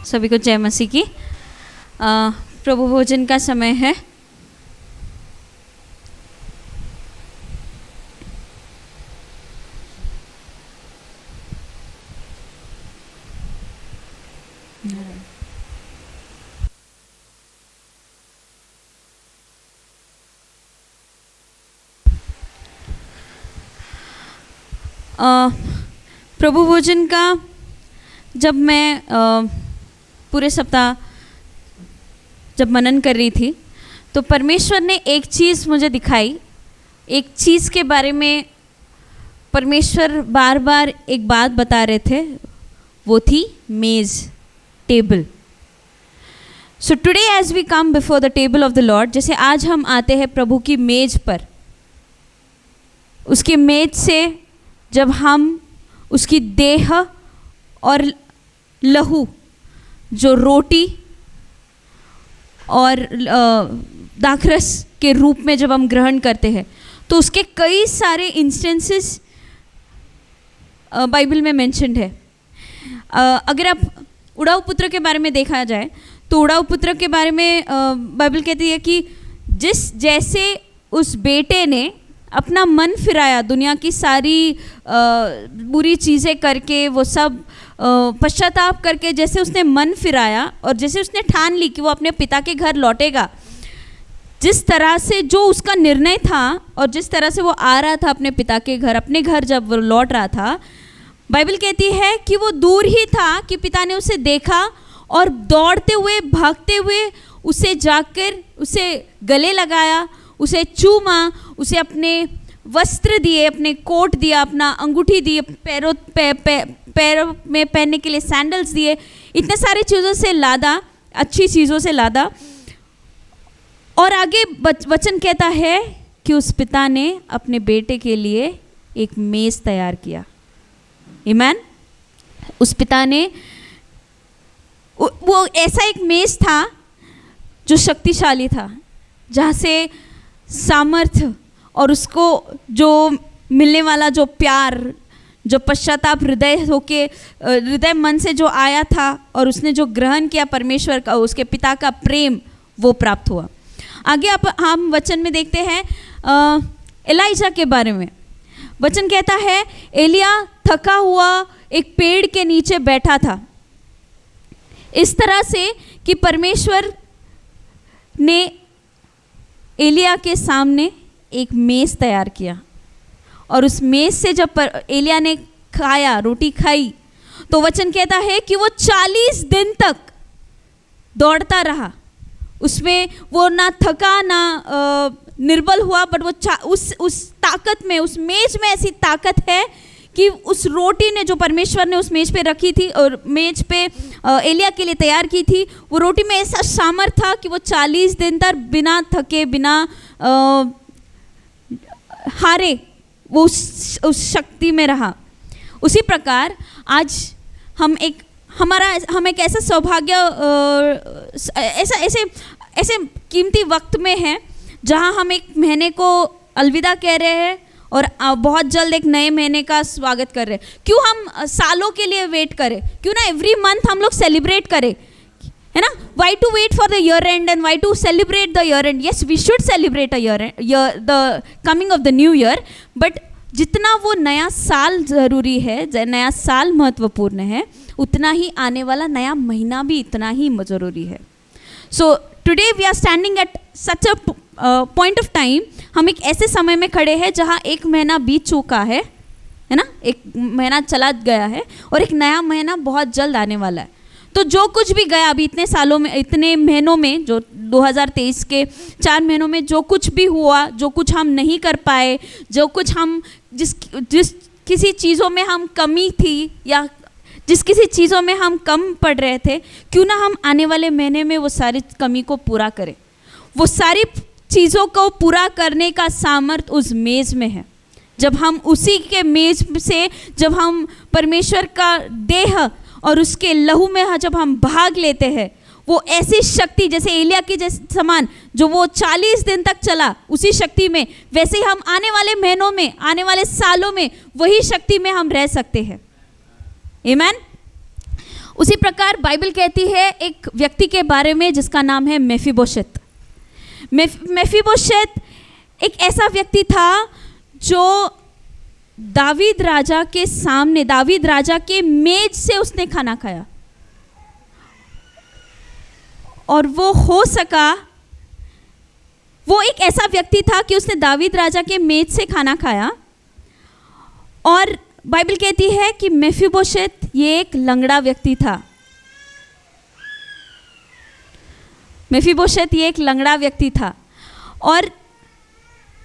सभी को जय मसीह की। प्रभु भोजन का समय है। प्रभु भोजन का जब मैं पूरे सप्ताह जब मनन कर रही थी तो परमेश्वर ने एक चीज़ मुझे दिखाई। एक चीज़ के बारे में परमेश्वर बार बार एक बात बता रहे थे, वो थी मेज़, table. So today as we come before the table of the lord, जैसे आज हम आते हैं प्रभु की मेज़ पर, उसकी मेज़ से जब हम उसकी देह और लहू, जो रोटी और दाखरस के रूप में जब हम ग्रहण करते हैं, तो उसके कई सारे इंस्टेंसेस बाइबल में मेंशन्ड है। अगर आप उड़ाऊ पुत्र के बारे में देखा जाए तो उड़ाऊ पुत्र के बारे में बाइबल कहती है कि जैसे उस बेटे ने अपना मन फिराया, दुनिया की सारी बुरी चीज़ें करके, वो सब पश्चाताप करके जैसे उसने मन फिराया और जैसे उसने ठान ली कि वो अपने पिता के घर लौटेगा, जिस तरह से जो उसका निर्णय था और जिस तरह से वो आ रहा था अपने पिता के घर, अपने घर जब वो लौट रहा था, बाइबल कहती है कि वो दूर ही था कि पिता ने उसे देखा और दौड़ते हुए, भागते हुए उसे जाकर उसे गले लगाया, उसे चूमा, उसे अपने वस्त्र दिए, अपने कोट दिया, अपना अंगूठी दिए, पैरों में पहनने के लिए सैंडल्स दिए, इतने सारी चीज़ों से लादा, अच्छी चीज़ों से लादा। और आगे वचन कहता है कि उस पिता ने अपने बेटे के लिए एक मेज़ तैयार किया। आमीन। उस पिता ने वो ऐसा एक मेज़ था जो शक्तिशाली था, जहाँ से सामर्थ्य और उसको जो मिलने वाला जो प्यार, जो पश्चाताप हृदय मन से जो आया था और उसने जो ग्रहण किया परमेश्वर का, उसके पिता का प्रेम, वो प्राप्त हुआ। आगे हम वचन में देखते हैं एलिजा के बारे में। वचन कहता है एलिया थका हुआ एक पेड़ के नीचे बैठा था, इस तरह से कि परमेश्वर ने एलिया के सामने एक मेज़ तैयार किया और उस मेज़ से जब एलिया ने खाया, रोटी खाई, तो वचन कहता है कि वो 40 दिन तक दौड़ता रहा। उसमें वो ना थका ना निर्बल हुआ, बट वो उस ताकत में, उस मेज़ में ऐसी ताकत है कि उस रोटी ने जो परमेश्वर ने उस मेज़ पे रखी थी और मेज़ पे एलिया के लिए तैयार की थी, वो रोटी में ऐसा सामर्थ था कि वो 40 दिन तक बिना थके, बिना हारे वो उस शक्ति में रहा। उसी प्रकार आज हम एक ऐसा सौभाग्य, ऐसे कीमती वक्त में है जहां हम एक महीने को अलविदा कह रहे हैं और बहुत जल्द एक नए महीने का स्वागत कर रहे हैं। क्यों हम सालों के लिए वेट करें? क्यों ना एवरी मंथ हम लोग सेलिब्रेट करें, है ना? Why to wait for the year end and why to celebrate the year end? Yes, we should celebrate the coming of the new year, but जितना वो नया साल ज़रूरी है, नया साल महत्वपूर्ण है, उतना ही आने वाला नया महीना भी इतना ही ज़रूरी है। So today we are standing at such a point of time, हम एक ऐसे समय में खड़े हैं जहाँ एक महीना बीत चुका है ना? एक महीना चला गया है और एक नया महीना बहुत जल्द आने वाला है। तो जो कुछ भी गया अभी इतने सालों में, इतने महीनों में, जो 2023 के 4 महीनों में जो कुछ भी हुआ, जो कुछ हम नहीं कर पाए, जो कुछ हम जिस किसी चीज़ों में हम कमी थी या जिस किसी चीज़ों में हम कम पड़ रहे थे, क्यों ना हम आने वाले महीने में वो सारी कमी को पूरा करें। वो सारी चीज़ों को पूरा करने का सामर्थ्य उस मेज़ में है। जब हम उसी के मेज़ से, जब हम परमेश्वर का देह और उसके लहू में जब हम भाग लेते हैं, वो ऐसी शक्ति जैसे एलिया के जैसे समान जो वो 40 दिन तक चला, उसी शक्ति में, वैसे ही हम आने वाले महीनों में, आने वाले सालों में वही शक्ति में हम रह सकते हैं। आमीन। उसी प्रकार बाइबल कहती है एक व्यक्ति के बारे में जिसका नाम है मेफीबोशेत। मेफीबोशेत एक ऐसा व्यक्ति था जो दावीद राजा के सामने, दावीद राजा के मेज से उसने खाना खाया, और वो हो सका, वो एक ऐसा व्यक्ति था कि उसने दावीद राजा के मेज से खाना खाया। और बाइबल कहती है कि मेफीबोशेत ये एक लंगड़ा व्यक्ति था। मेफीबोशेत ये एक लंगड़ा व्यक्ति था, और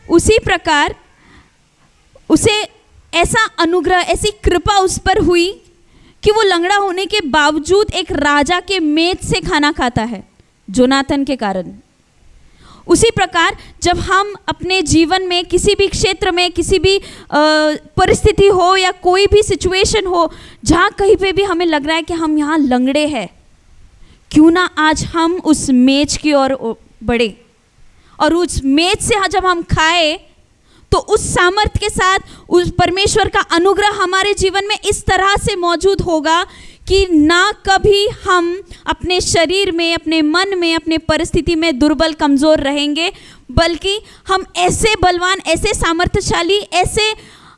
उसी प्रकार उसे ऐसा अनुग्रह, ऐसी कृपा उस पर हुई कि वो लंगड़ा होने के बावजूद एक राजा के मेज से खाना खाता है, जोनाथन के कारण। उसी प्रकार जब हम अपने जीवन में किसी भी क्षेत्र में, किसी भी परिस्थिति हो या कोई भी सिचुएशन हो जहाँ कहीं पे भी हमें लग रहा है कि हम यहाँ लंगड़े हैं, क्यों ना आज हम उस मेज की ओर बढ़े, और उस मेज से जब हम खाए तो उस सामर्थ्य के साथ उस परमेश्वर का अनुग्रह हमारे जीवन में इस तरह से मौजूद होगा कि ना कभी हम अपने शरीर में, अपने मन में, अपने परिस्थिति में दुर्बल, कमज़ोर रहेंगे, बल्कि हम ऐसे बलवान, ऐसे सामर्थ्यशाली, ऐसे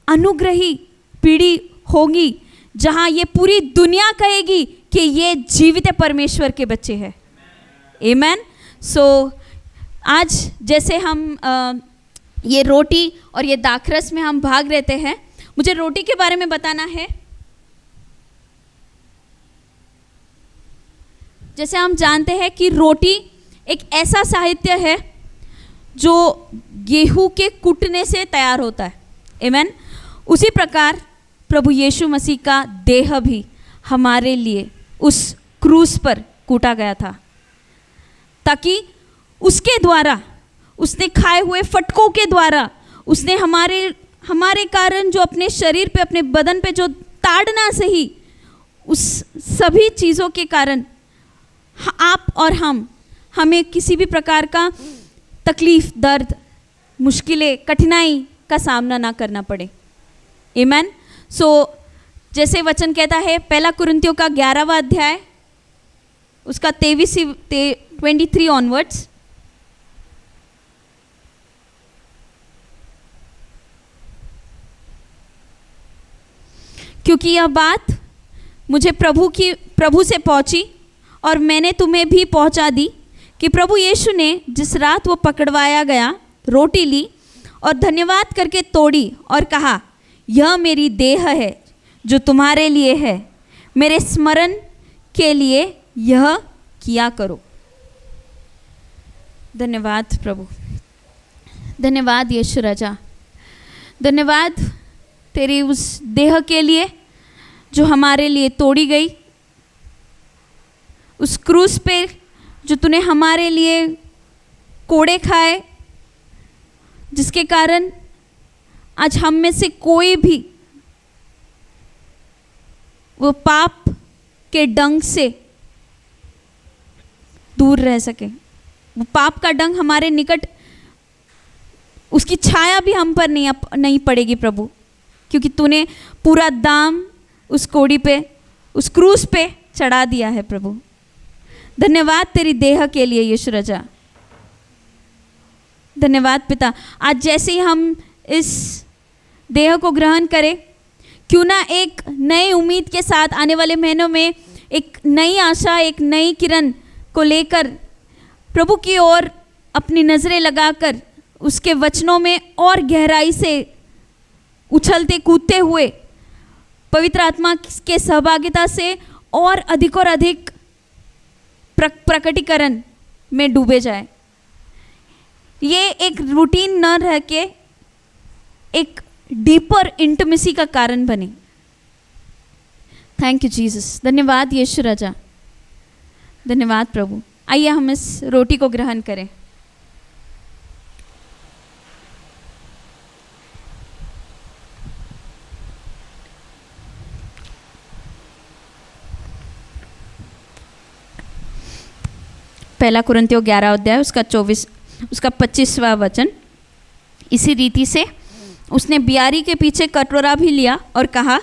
अनुग्रही पीढ़ी होगी जहाँ ये पूरी दुनिया कहेगी कि ये जीवित परमेश्वर के बच्चे हैं। आमेन। सो आज जैसे हम ये रोटी और ये दाखरस में हम भाग लेते हैं, मुझे रोटी के बारे में बताना है। जैसे हम जानते हैं कि रोटी एक ऐसा साहित्य है जो गेहूं के कूटने से तैयार होता है। आमेन। उसी प्रकार प्रभु यीशु मसीह का देह भी हमारे लिए उस क्रूस पर कूटा गया था, ताकि उसके द्वारा, उसने खाए हुए फटकों के द्वारा, उसने हमारे कारण जो अपने शरीर पे, अपने बदन पे जो ताड़ना सही, उस सभी चीज़ों के कारण आप और हमें किसी भी प्रकार का तकलीफ, दर्द, मुश्किलें, कठिनाई का सामना ना करना पड़े। आमेन। सो जैसे वचन कहता है 1 कुरिन्थियों का 11वां अध्याय, उसका 23 ऑनवर्ड्स, क्योंकि यह बात मुझे प्रभु से पहुंची और मैंने तुम्हें भी पहुंचा दी कि प्रभु यीशु ने जिस रात वो पकड़वाया गया रोटी ली और धन्यवाद करके तोड़ी और कहा, यह मेरी देह है जो तुम्हारे लिए है, मेरे स्मरण के लिए यह किया करो। धन्यवाद प्रभु, धन्यवाद यीशु राजा, धन्यवाद तेरी उस देह के लिए जो हमारे लिए तोड़ी गई, उस क्रूस पे जो तूने हमारे लिए कोड़े खाए, जिसके कारण आज हम में से कोई भी वो पाप के डंक से दूर रह सके। वो पाप का डंक हमारे निकट, उसकी छाया भी हम पर नहीं पड़ेगी प्रभु, क्योंकि तूने पूरा दाम उस कोड़ी पे, उस क्रूस पे चढ़ा दिया है प्रभु। धन्यवाद तेरी देह के लिए यीशु राजा, धन्यवाद पिता। आज जैसे ही हम इस देह को ग्रहण करें, क्यों ना एक नई उम्मीद के साथ आने वाले महीनों में एक नई आशा, एक नई किरण को लेकर प्रभु की ओर अपनी नज़रें लगाकर उसके वचनों में और गहराई से उछलते कूदते हुए पवित्र आत्मा के सहभागिता से और अधिक प्रकटीकरण में डूबे जाए। ये एक रूटीन न रह के एक डीपर इंटिमेसी का कारण बने। थैंक यू जीसस, धन्यवाद यीशु राजा, धन्यवाद प्रभु। आइए हम इस रोटी को ग्रहण करें। पहला कुरिन्थियों 11 अध्याय उसका 25वां वचन। इसी रीति से उसने बियारी के पीछे कटोरा भी लिया और कहा,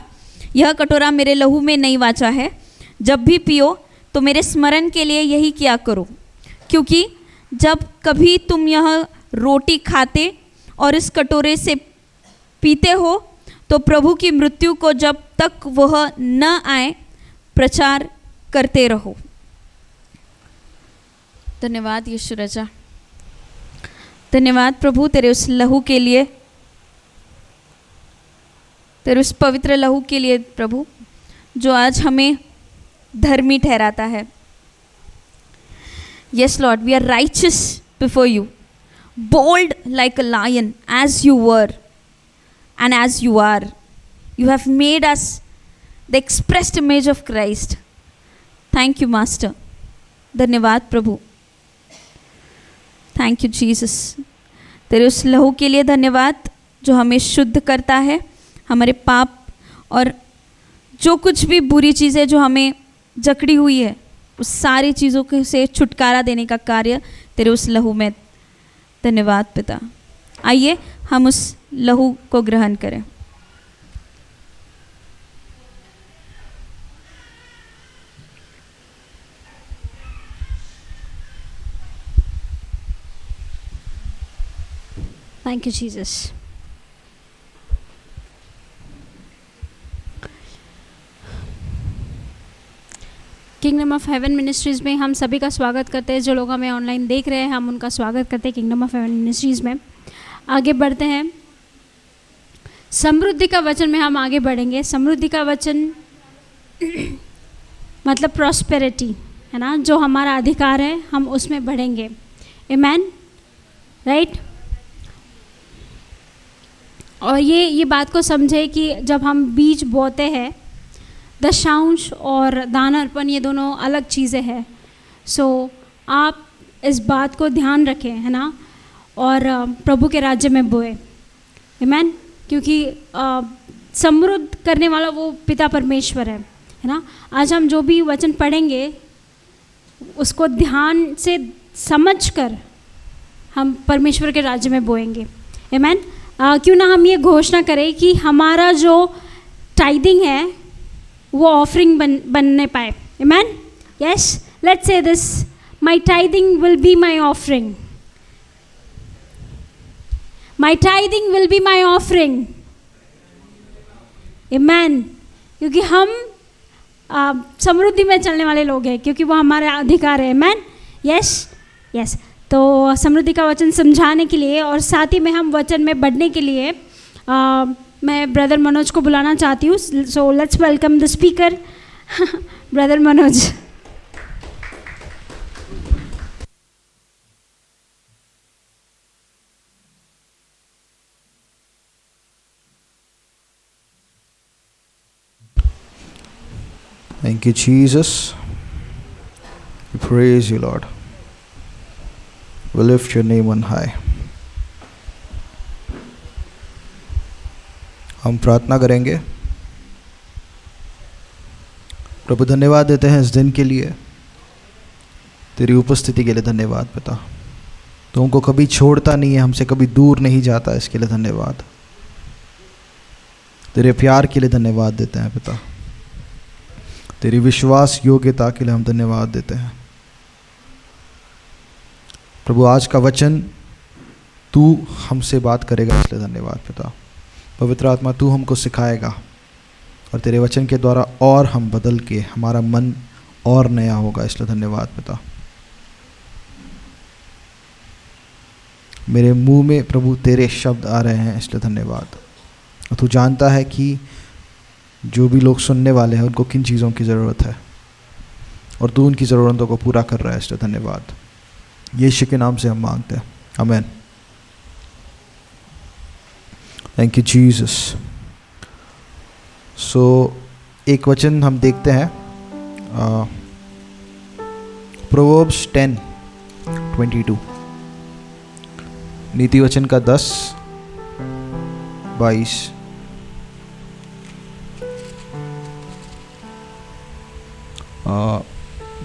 यह कटोरा मेरे लहू में नई वाचा है जब भी पियो तो मेरे स्मरण के लिए यही किया करो, क्योंकि जब कभी तुम यह रोटी खाते और इस कटोरे से पीते हो तो प्रभु की मृत्यु को जब तक वह न आए प्रचार करते रहो। धन्यवाद यीशु राजा, धन्यवाद प्रभु तेरे उस लहू के लिए, तेरे उस पवित्र लहू के लिए प्रभु, जो आज हमें धर्मी ठहराता है। Yes Lord, we are righteous before you, bold like a lion as you were and as you are. You have made us the expressed image of Christ. Thank you Master. धन्यवाद प्रभु, थैंक यू जीसस। तेरे उस लहू के लिए धन्यवाद जो हमें शुद्ध करता है, हमारे पाप और जो कुछ भी बुरी चीज़ें जो हमें जकड़ी हुई है उस सारी चीज़ों के से छुटकारा देने का कार्य तेरे उस लहू में। धन्यवाद पिता। आइए हम उस लहू को ग्रहण करें। Thank you Jesus. Kingdom of haven ministries में हम सभी का स्वागत करते हैं। जो लोग हमें ऑनलाइन देख रहे हैं, हम उनका स्वागत करते हैं किंगडम ऑफ हेवन मिनिस्ट्रीज़ में। आगे बढ़ते हैं, समृद्धि का वचन में हम आगे बढ़ेंगे। समृद्धि का वचन मतलब प्रॉस्पेरिटी है ना, जो हमारा अधिकार है हम उसमें बढ़ेंगे। आमेन, राइट। और ये बात को समझे कि जब हम बीज बोते हैं, दशांश और दान अर्पण ये दोनों अलग चीज़ें हैं। सो आप इस बात को ध्यान रखें, है ना, और प्रभु के राज्य में बोए। आमेन। क्योंकि समृद्ध करने वाला वो पिता परमेश्वर है ना। आज हम जो भी वचन पढ़ेंगे उसको ध्यान से समझकर हम परमेश्वर के राज्य में बोएंगे। आमेन। क्यों ना हम ये घोषणा करें कि हमारा जो टाइदिंग है वो ऑफरिंग बनने पाए। Amen. Yes, let's say this, my tithing will be my offering, my tithing will be my offering. Amen. क्योंकि हम समृद्धि में चलने वाले लोग हैं, क्योंकि वो हमारा अधिकार है। आमेन। Yes yes. तो समृद्धि का वचन समझाने के लिए और साथ ही में हम वचन में बढ़ने के लिए मैं ब्रदर मनोज को बुलाना चाहती हूँ। So let's welcome the speaker brother Manoj. Thank you, Jesus. We praise you, Lord. We lift your name on high. हम प्रार्थना करेंगे। प्रभु धन्यवाद देते हैं इस दिन के लिए, तेरी उपस्थिति के लिए धन्यवाद पिता। तू हमको कभी छोड़ता नहीं है, हमसे कभी दूर नहीं जाता, इसके लिए धन्यवाद। तेरे प्यार के लिए धन्यवाद देते हैं पिता। तेरी विश्वास योग्यता के लिए हम धन्यवाद देते हैं प्रभु। आज का वचन तू हमसे बात करेगा, इसलिए धन्यवाद पिता। पवित्र आत्मा तू हमको सिखाएगा और तेरे वचन के द्वारा और हम बदल के हमारा मन और नया होगा, इसलिए धन्यवाद पिता। मेरे मुंह में प्रभु तेरे शब्द आ रहे हैं, इसलिए धन्यवाद। और तू जानता है कि जो भी लोग सुनने वाले हैं उनको किन चीज़ों की ज़रूरत है और तू उनकी ज़रूरतों को पूरा कर रहा है, इसलिए धन्यवाद। यीशु के नाम से हम मांगते हैं, आमीन। Thank you Jesus. सो एक वचन हम देखते हैं, प्रोवर्ब्स 10:22, नीति वचन का 10:22।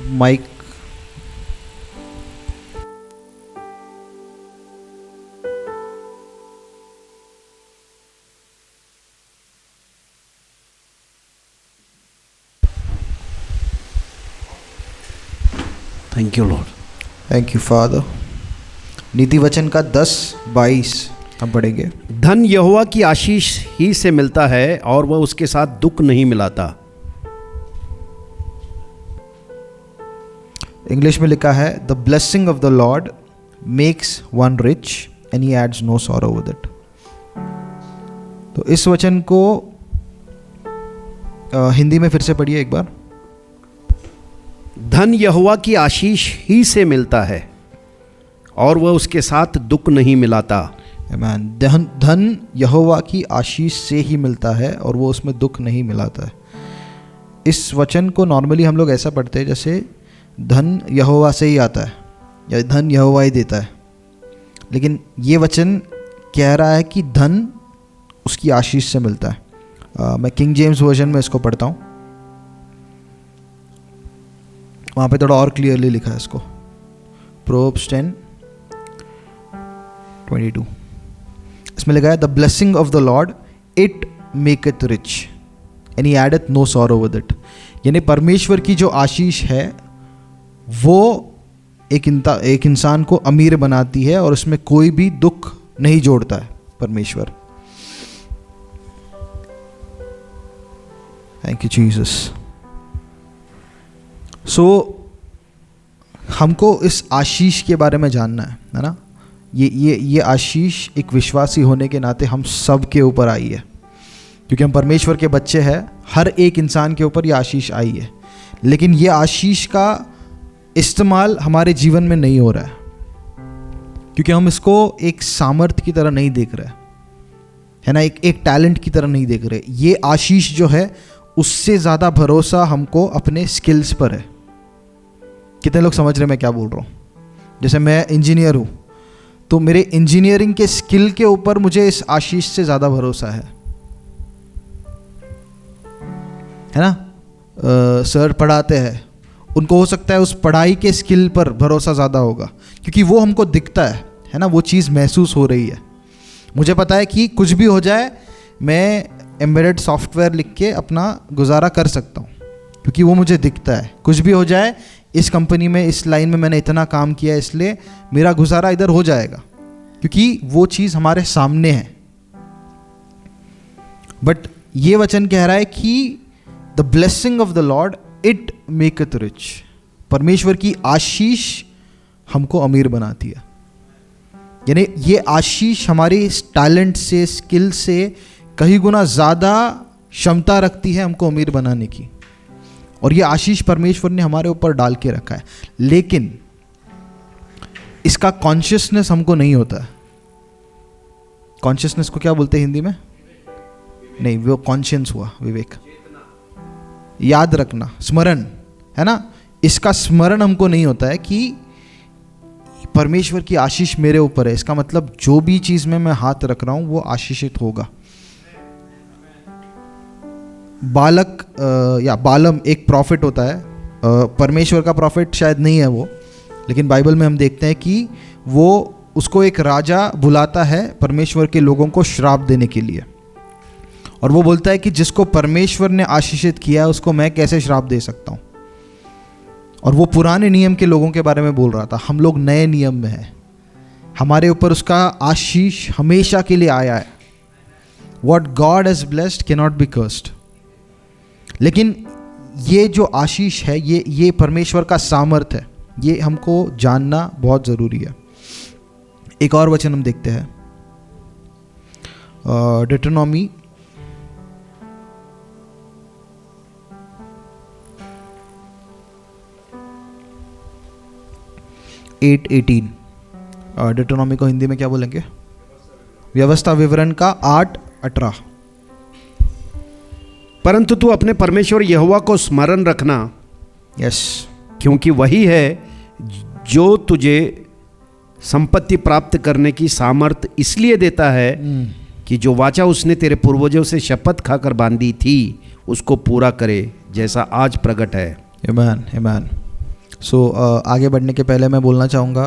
Mike thank you lord. Thank you father. नीति वचन का 10:22 हम पढ़ेंगे। धन यहोवा की आशीष ही से मिलता है और वह उसके साथ दुख नहीं मिलाता। इंग्लिश में लिखा है the blessing of the lord makes one rich and he adds no sorrow with it. तो इस वचन को हिंदी में फिर से पढ़िए एक बार। धन यहोवा की आशीष ही से मिलता है और वह उसके साथ दुख नहीं मिलाता। आमीन। धन यहोवा की आशीष से ही मिलता है और वो उसमें दुख नहीं मिलाता है। इस वचन को नॉर्मली हम लोग ऐसा पढ़ते हैं जैसे धन यहोवा से ही आता है या धन यहोवा ही देता है, लेकिन ये वचन कह रहा है कि धन उसकी आशीष से मिलता है। मैं किंग जेम्स वर्जन में इसको पढ़ता हूँ, वहाँ पे थोड़ा और क्लियरली लिखा है इसको। प्रोवर्ब्स 10:22 इसमें लिखा है the blessing of the Lord it maketh rich and he addeth no sorrow with it. यानी परमेश्वर की जो आशीष है वो एक इंसान को अमीर बनाती है और उसमें कोई भी दुख नहीं जोड़ता है परमेश्वर। Thank you Jesus. सो हमको इस आशीष के बारे में जानना है ना। ये आशीष एक विश्वासी होने के नाते हम सब के ऊपर आई है, क्योंकि हम परमेश्वर के बच्चे हैं। हर एक इंसान के ऊपर ये आशीष आई है, लेकिन ये आशीष का इस्तेमाल हमारे जीवन में नहीं हो रहा है, क्योंकि हम इसको एक सामर्थ्य की तरह नहीं देख रहे है ना, एक टैलेंट की तरह नहीं देख रहे। ये आशीष जो है उससे ज़्यादा भरोसा हमको अपने स्किल्स पर है। कितने लोग समझ रहे मैं क्या बोल रहा हूँ? जैसे मैं इंजीनियर हूँ तो मेरे इंजीनियरिंग के स्किल के ऊपर मुझे इस आशीष से ज़्यादा भरोसा है ना। सर पढ़ाते हैं, उनको हो सकता है उस पढ़ाई के स्किल पर भरोसा ज़्यादा होगा, क्योंकि वो हमको दिखता है ना, वो चीज़ महसूस हो रही है। मुझे पता है कि कुछ भी हो जाए मैं एम्बेडेड सॉफ्टवेयर लिख के अपना गुजारा कर सकता हूँ, क्योंकि वो मुझे दिखता है। कुछ भी हो जाए इस कंपनी में, इस लाइन में मैंने इतना काम किया है, इसलिए मेरा गुजारा इधर हो जाएगा, क्योंकि वो चीज़ हमारे सामने है। बट ये वचन कह रहा है कि the blessing of the Lord it maketh rich. परमेश्वर की आशीष हमको अमीर बनाती है। यानी ये आशीष हमारे टैलेंट से, स्किल से कहीं गुना ज़्यादा क्षमता रखती है हमको अमीर बनाने की, और ये आशीष परमेश्वर ने हमारे ऊपर डाल के रखा है। लेकिन इसका कॉन्शियसनेस हमको नहीं होता है। कॉन्शियसनेस को क्या बोलते हैं हिंदी में? नहीं, वो कॉन्शियंस हुआ, विवेक, याद रखना, स्मरण, है ना। इसका स्मरण हमको नहीं होता है कि परमेश्वर की आशीष मेरे ऊपर है। इसका मतलब जो भी चीज़ में मैं हाथ रख रहा हूँ वो आशीषित होगा। बालक या बालम एक प्रॉफिट होता है, परमेश्वर का प्रॉफिट शायद नहीं है वो, लेकिन बाइबल में हम देखते हैं कि वो उसको एक राजा बुलाता है परमेश्वर के लोगों को श्राप देने के लिए, और वो बोलता है कि जिसको परमेश्वर ने आशीषित किया है उसको मैं कैसे श्राप दे सकता हूँ। और वो पुराने नियम के लोगों के बारे में बोल रहा था। हम लोग नए नियम में हैं, हमारे ऊपर उसका आशीष हमेशा के लिए आया है। What God has blessed cannot be cursed। लेकिन ये जो आशीष है, ये परमेश्वर का सामर्थ्य है, ये हमको जानना बहुत ज़रूरी है। एक और वचन हम देखते हैं, डिट्रोनॉमी 8:18। डिट्रोनॉमी को हिंदी में क्या बोलेंगे? व्यवस्था विवरण का 8:18। परंतु तू अपने परमेश्वर यहोवा को स्मरण रखना, यस, क्योंकि वही है जो तुझे संपत्ति प्राप्त करने की सामर्थ इसलिए देता है कि जो वाचा उसने तेरे पूर्वजों से शपथ खाकर बांधी थी उसको पूरा करे, जैसा आज प्रकट है। आमीन, आमीन। सो आगे बढ़ने के पहले मैं बोलना चाहूँगा,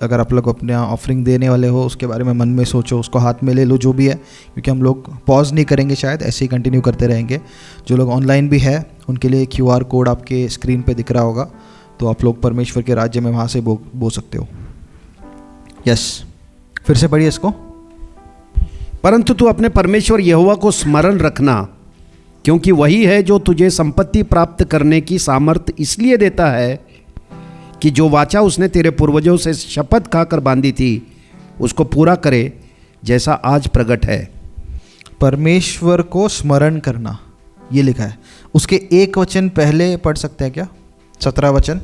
अगर आप लोग अपने ऑफरिंग देने वाले हो उसके बारे में मन में सोचो, उसको हाथ में ले लो, जो भी है, क्योंकि हम लोग पॉज नहीं करेंगे, शायद ऐसे ही कंटिन्यू करते रहेंगे। जो लोग ऑनलाइन भी है उनके लिए QR कोड आपके स्क्रीन पे दिख रहा होगा, तो आप लोग परमेश्वर के राज्य में वहाँ से बो सकते हो। यस, फिर से पढ़िए इसको। परंतु तू अपने परमेश्वर यहोवा को स्मरण रखना, क्योंकि वही है जो तुझे संपत्ति प्राप्त करने की सामर्थ इसलिए देता है कि जो वाचा उसने तेरे पूर्वजों से शपथ खाकर बांधी थी उसको पूरा करे, जैसा आज प्रकट है। परमेश्वर को स्मरण करना, ये लिखा है। उसके एक वचन पहले पढ़ सकते हैं क्या? 17 वचन।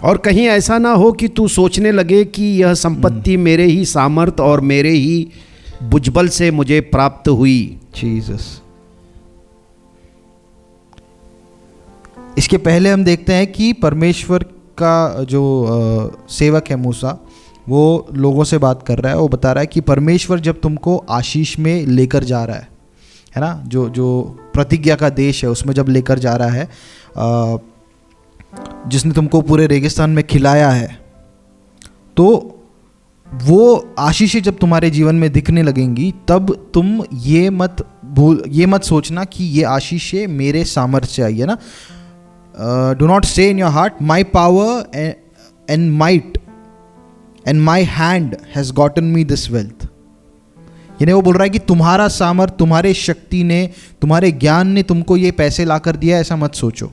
और कहीं ऐसा ना हो कि तू सोचने लगे कि यह संपत्ति मेरे ही सामर्थ और मेरे ही बुजबल से मुझे प्राप्त हुई। जीसस। इसके पहले हम देखते हैं कि परमेश्वर का जो सेवक है मूसा, वो लोगों से बात कर रहा है। वो बता रहा है कि परमेश्वर जब तुमको आशीष में लेकर जा रहा है ना, जो प्रतिज्ञा का देश है उसमें जब लेकर जा रहा है, जिसने तुमको पूरे रेगिस्तान में खिलाया है, तो वो आशीषें जब तुम्हारे जीवन में दिखने लगेंगी, तब तुम ये मत सोचना कि ये आशीषें मेरे सामर्थ्य से आई है ना। डू नॉट से in your heart my power and might and my hand has gotten me this wealth. यानी वो बोल रहा है कि तुम्हारा सामर्थ, तुम्हारे शक्ति ने, तुम्हारे ज्ञान ने तुमको ये पैसे ला कर दिया, ऐसा मत सोचो।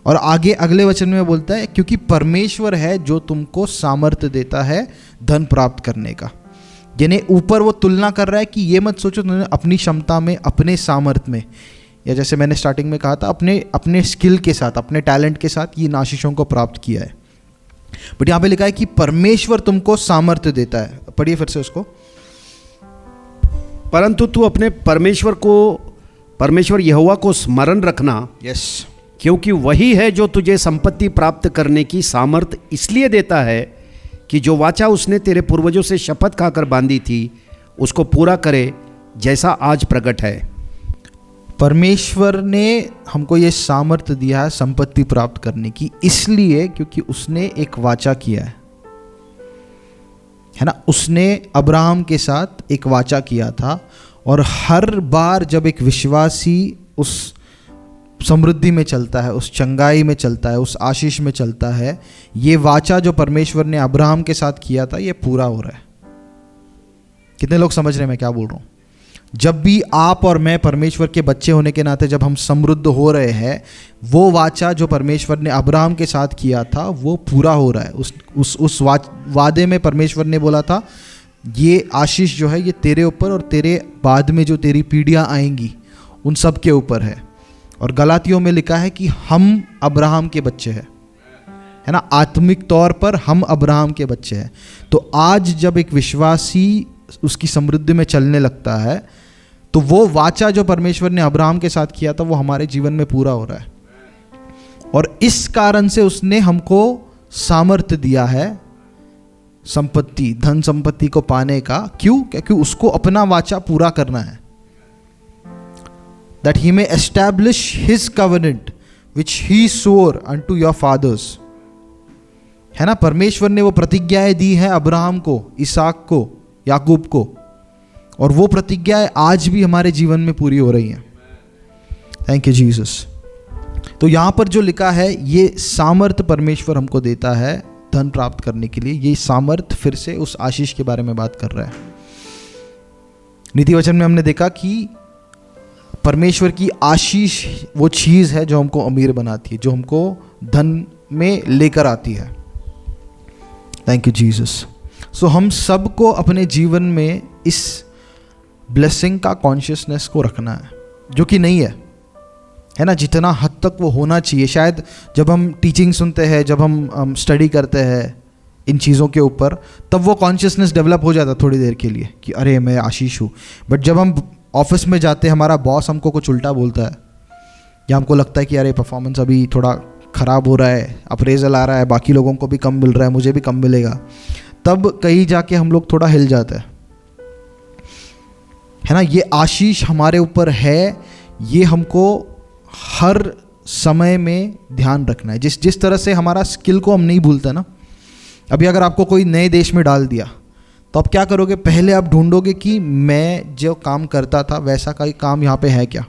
और आगे अगले वचन में बोलता है, क्योंकि परमेश्वर है जो तुमको सामर्थ्य देता है धन प्राप्त करने का। यानी ऊपर वो तुलना कर रहा है कि ये मत सोचो तुमने अपनी क्षमता में, अपने सामर्थ्य में, या जैसे मैंने स्टार्टिंग में कहा था, अपने स्किल के साथ, अपने टैलेंट के साथ ये आशीषों को प्राप्त किया है। बट यहाँ पे लिखा है कि परमेश्वर तुमको सामर्थ्य देता है। पढ़िए फिर से उसको। परंतु तू अपने परमेश्वर यहोवा को स्मरण रखना, यस, क्योंकि वही है जो तुझे संपत्ति प्राप्त करने की सामर्थ इसलिए देता है कि जो वाचा उसने तेरे पूर्वजों से शपथ खाकर बांधी थी उसको पूरा करे, जैसा आज प्रकट है। परमेश्वर ने हमको ये सामर्थ्य दिया है संपत्ति प्राप्त करने की, इसलिए क्योंकि उसने एक वाचा किया है ना। उसने अब्राहम के साथ एक वाचा किया था, और हर बार जब एक विश्वासी उस समृद्धि में चलता है, उस चंगाई में चलता है, उस आशीष में चलता है, ये वाचा जो परमेश्वर ने अब्राहम के साथ किया था ये पूरा हो रहा है। कितने लोग समझ रहे हैं मैं क्या बोल रहा हूँ? जब भी आप और मैं परमेश्वर के बच्चे होने के नाते जब हम समृद्ध हो रहे हैं, वो वाचा जो परमेश्वर ने अब्राहम के साथ किया था वो पूरा हो रहा है। उस वादे में परमेश्वर ने बोला था ये आशीष जो है ये तेरे ऊपर और तेरे बाद में जो तेरी पीढ़ियाँ आएंगी उन सब के ऊपर है। और गलातियों में लिखा है कि हम अब्राहम के बच्चे हैं, है ना। आत्मिक तौर पर हम अब्राहम के बच्चे हैं। तो आज जब एक विश्वासी उसकी समृद्धि में चलने लगता है, तो वो वाचा जो परमेश्वर ने अब्राहम के साथ किया था वो हमारे जीवन में पूरा हो रहा है। और इस कारण से उसने हमको सामर्थ्य दिया है संपत्ति, धन संपत्ति को पाने का। क्यों? क्योंकि उसको अपना वाचा पूरा करना है। That he may establish his covenant which he swore unto your fathers, है ना। परमेश्वर ने वो प्रतिज्ञाएं दी है अब्राहम को, इसहाक को, याकूब को, और वो प्रतिज्ञाएं आज भी हमारे जीवन में पूरी हो रही हैं। Thank you Jesus. तो यहाँ पर जो लिखा है ये सामर्थ परमेश्वर हमको देता है धन प्राप्त करने के लिए। ये सामर्थ फिर से उस आशीष के बारे में बात कर रहा है। नीति वचन में हमने देखा कि परमेश्वर की आशीष वो चीज़ है जो हमको अमीर बनाती है, जो हमको धन में लेकर आती है। Thank you Jesus. सो हम सबको अपने जीवन में इस ब्लेसिंग का कॉन्शियसनेस को रखना है, जो कि नहीं है ना। जितना हद तक वो होना चाहिए। शायद जब हम टीचिंग सुनते हैं, जब हम स्टडी करते हैं इन चीज़ों के ऊपर, तब वो कॉन्शियसनेस डेवलप हो जाता थोड़ी देर के लिए कि अरे मैं आशीष हूँ। बट जब हम ऑफिस में जाते हैं, हमारा बॉस हमको कुछ उल्टा बोलता है, या हमको लगता है कि अरे परफॉर्मेंस अभी थोड़ा ख़राब हो रहा है, अप्रेजल आ रहा है, बाकी लोगों को भी कम मिल रहा है, मुझे भी कम मिलेगा, तब कहीं जाके हम लोग थोड़ा हिल जाते हैं, है ना। ये आशीष हमारे ऊपर है, ये हमको हर समय में ध्यान रखना है। जिस तरह से हमारा स्किल को हम नहीं भूलते ना। अभी अगर आपको कोई नए देश में डाल दिया तो आप क्या करोगे? पहले आप ढूंढोगे कि मैं जो काम करता था वैसा कोई काम यहाँ पे है क्या,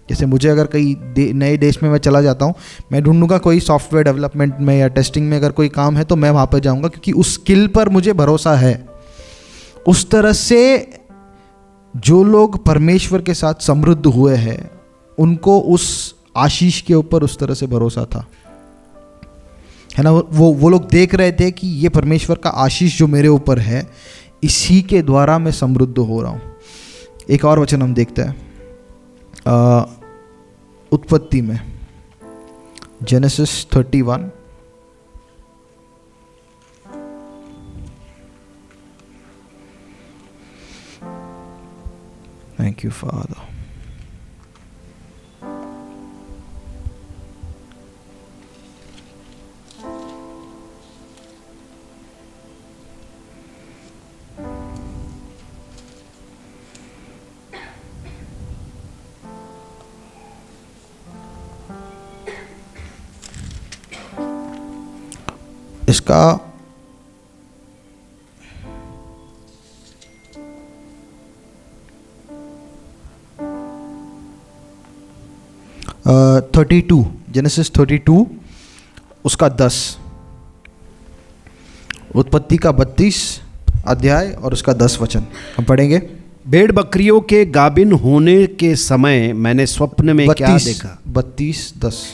जैसे मुझे अगर कहीं नए देश में मैं चला जाता हूँ, मैं ढूंढूंगा कोई सॉफ्टवेयर डेवलपमेंट में या टेस्टिंग में अगर कोई काम है तो मैं वहाँ पर जाऊँगा, क्योंकि उस स्किल पर मुझे भरोसा है। उस तरह से जो लोग परमेश्वर के साथ समृद्ध हुए हैं उनको उस आशीष के ऊपर उस तरह से भरोसा था, है ना। वो लोग देख रहे थे कि ये परमेश्वर का आशीष जो मेरे ऊपर है, इसी के द्वारा मैं समृद्ध हो रहा हूँ। एक और वचन हम देखते हैं उत्पत्ति में, जेनेसिस 31। Thank you father. इसका 32, जेनेसिस 32 उसका 10, उत्पत्ति का 32 अध्याय और उसका 10 वचन हम पढ़ेंगे। भेड़ बकरियों के गाभिन होने के समय मैंने स्वप्न में क्या देखा। 32:10।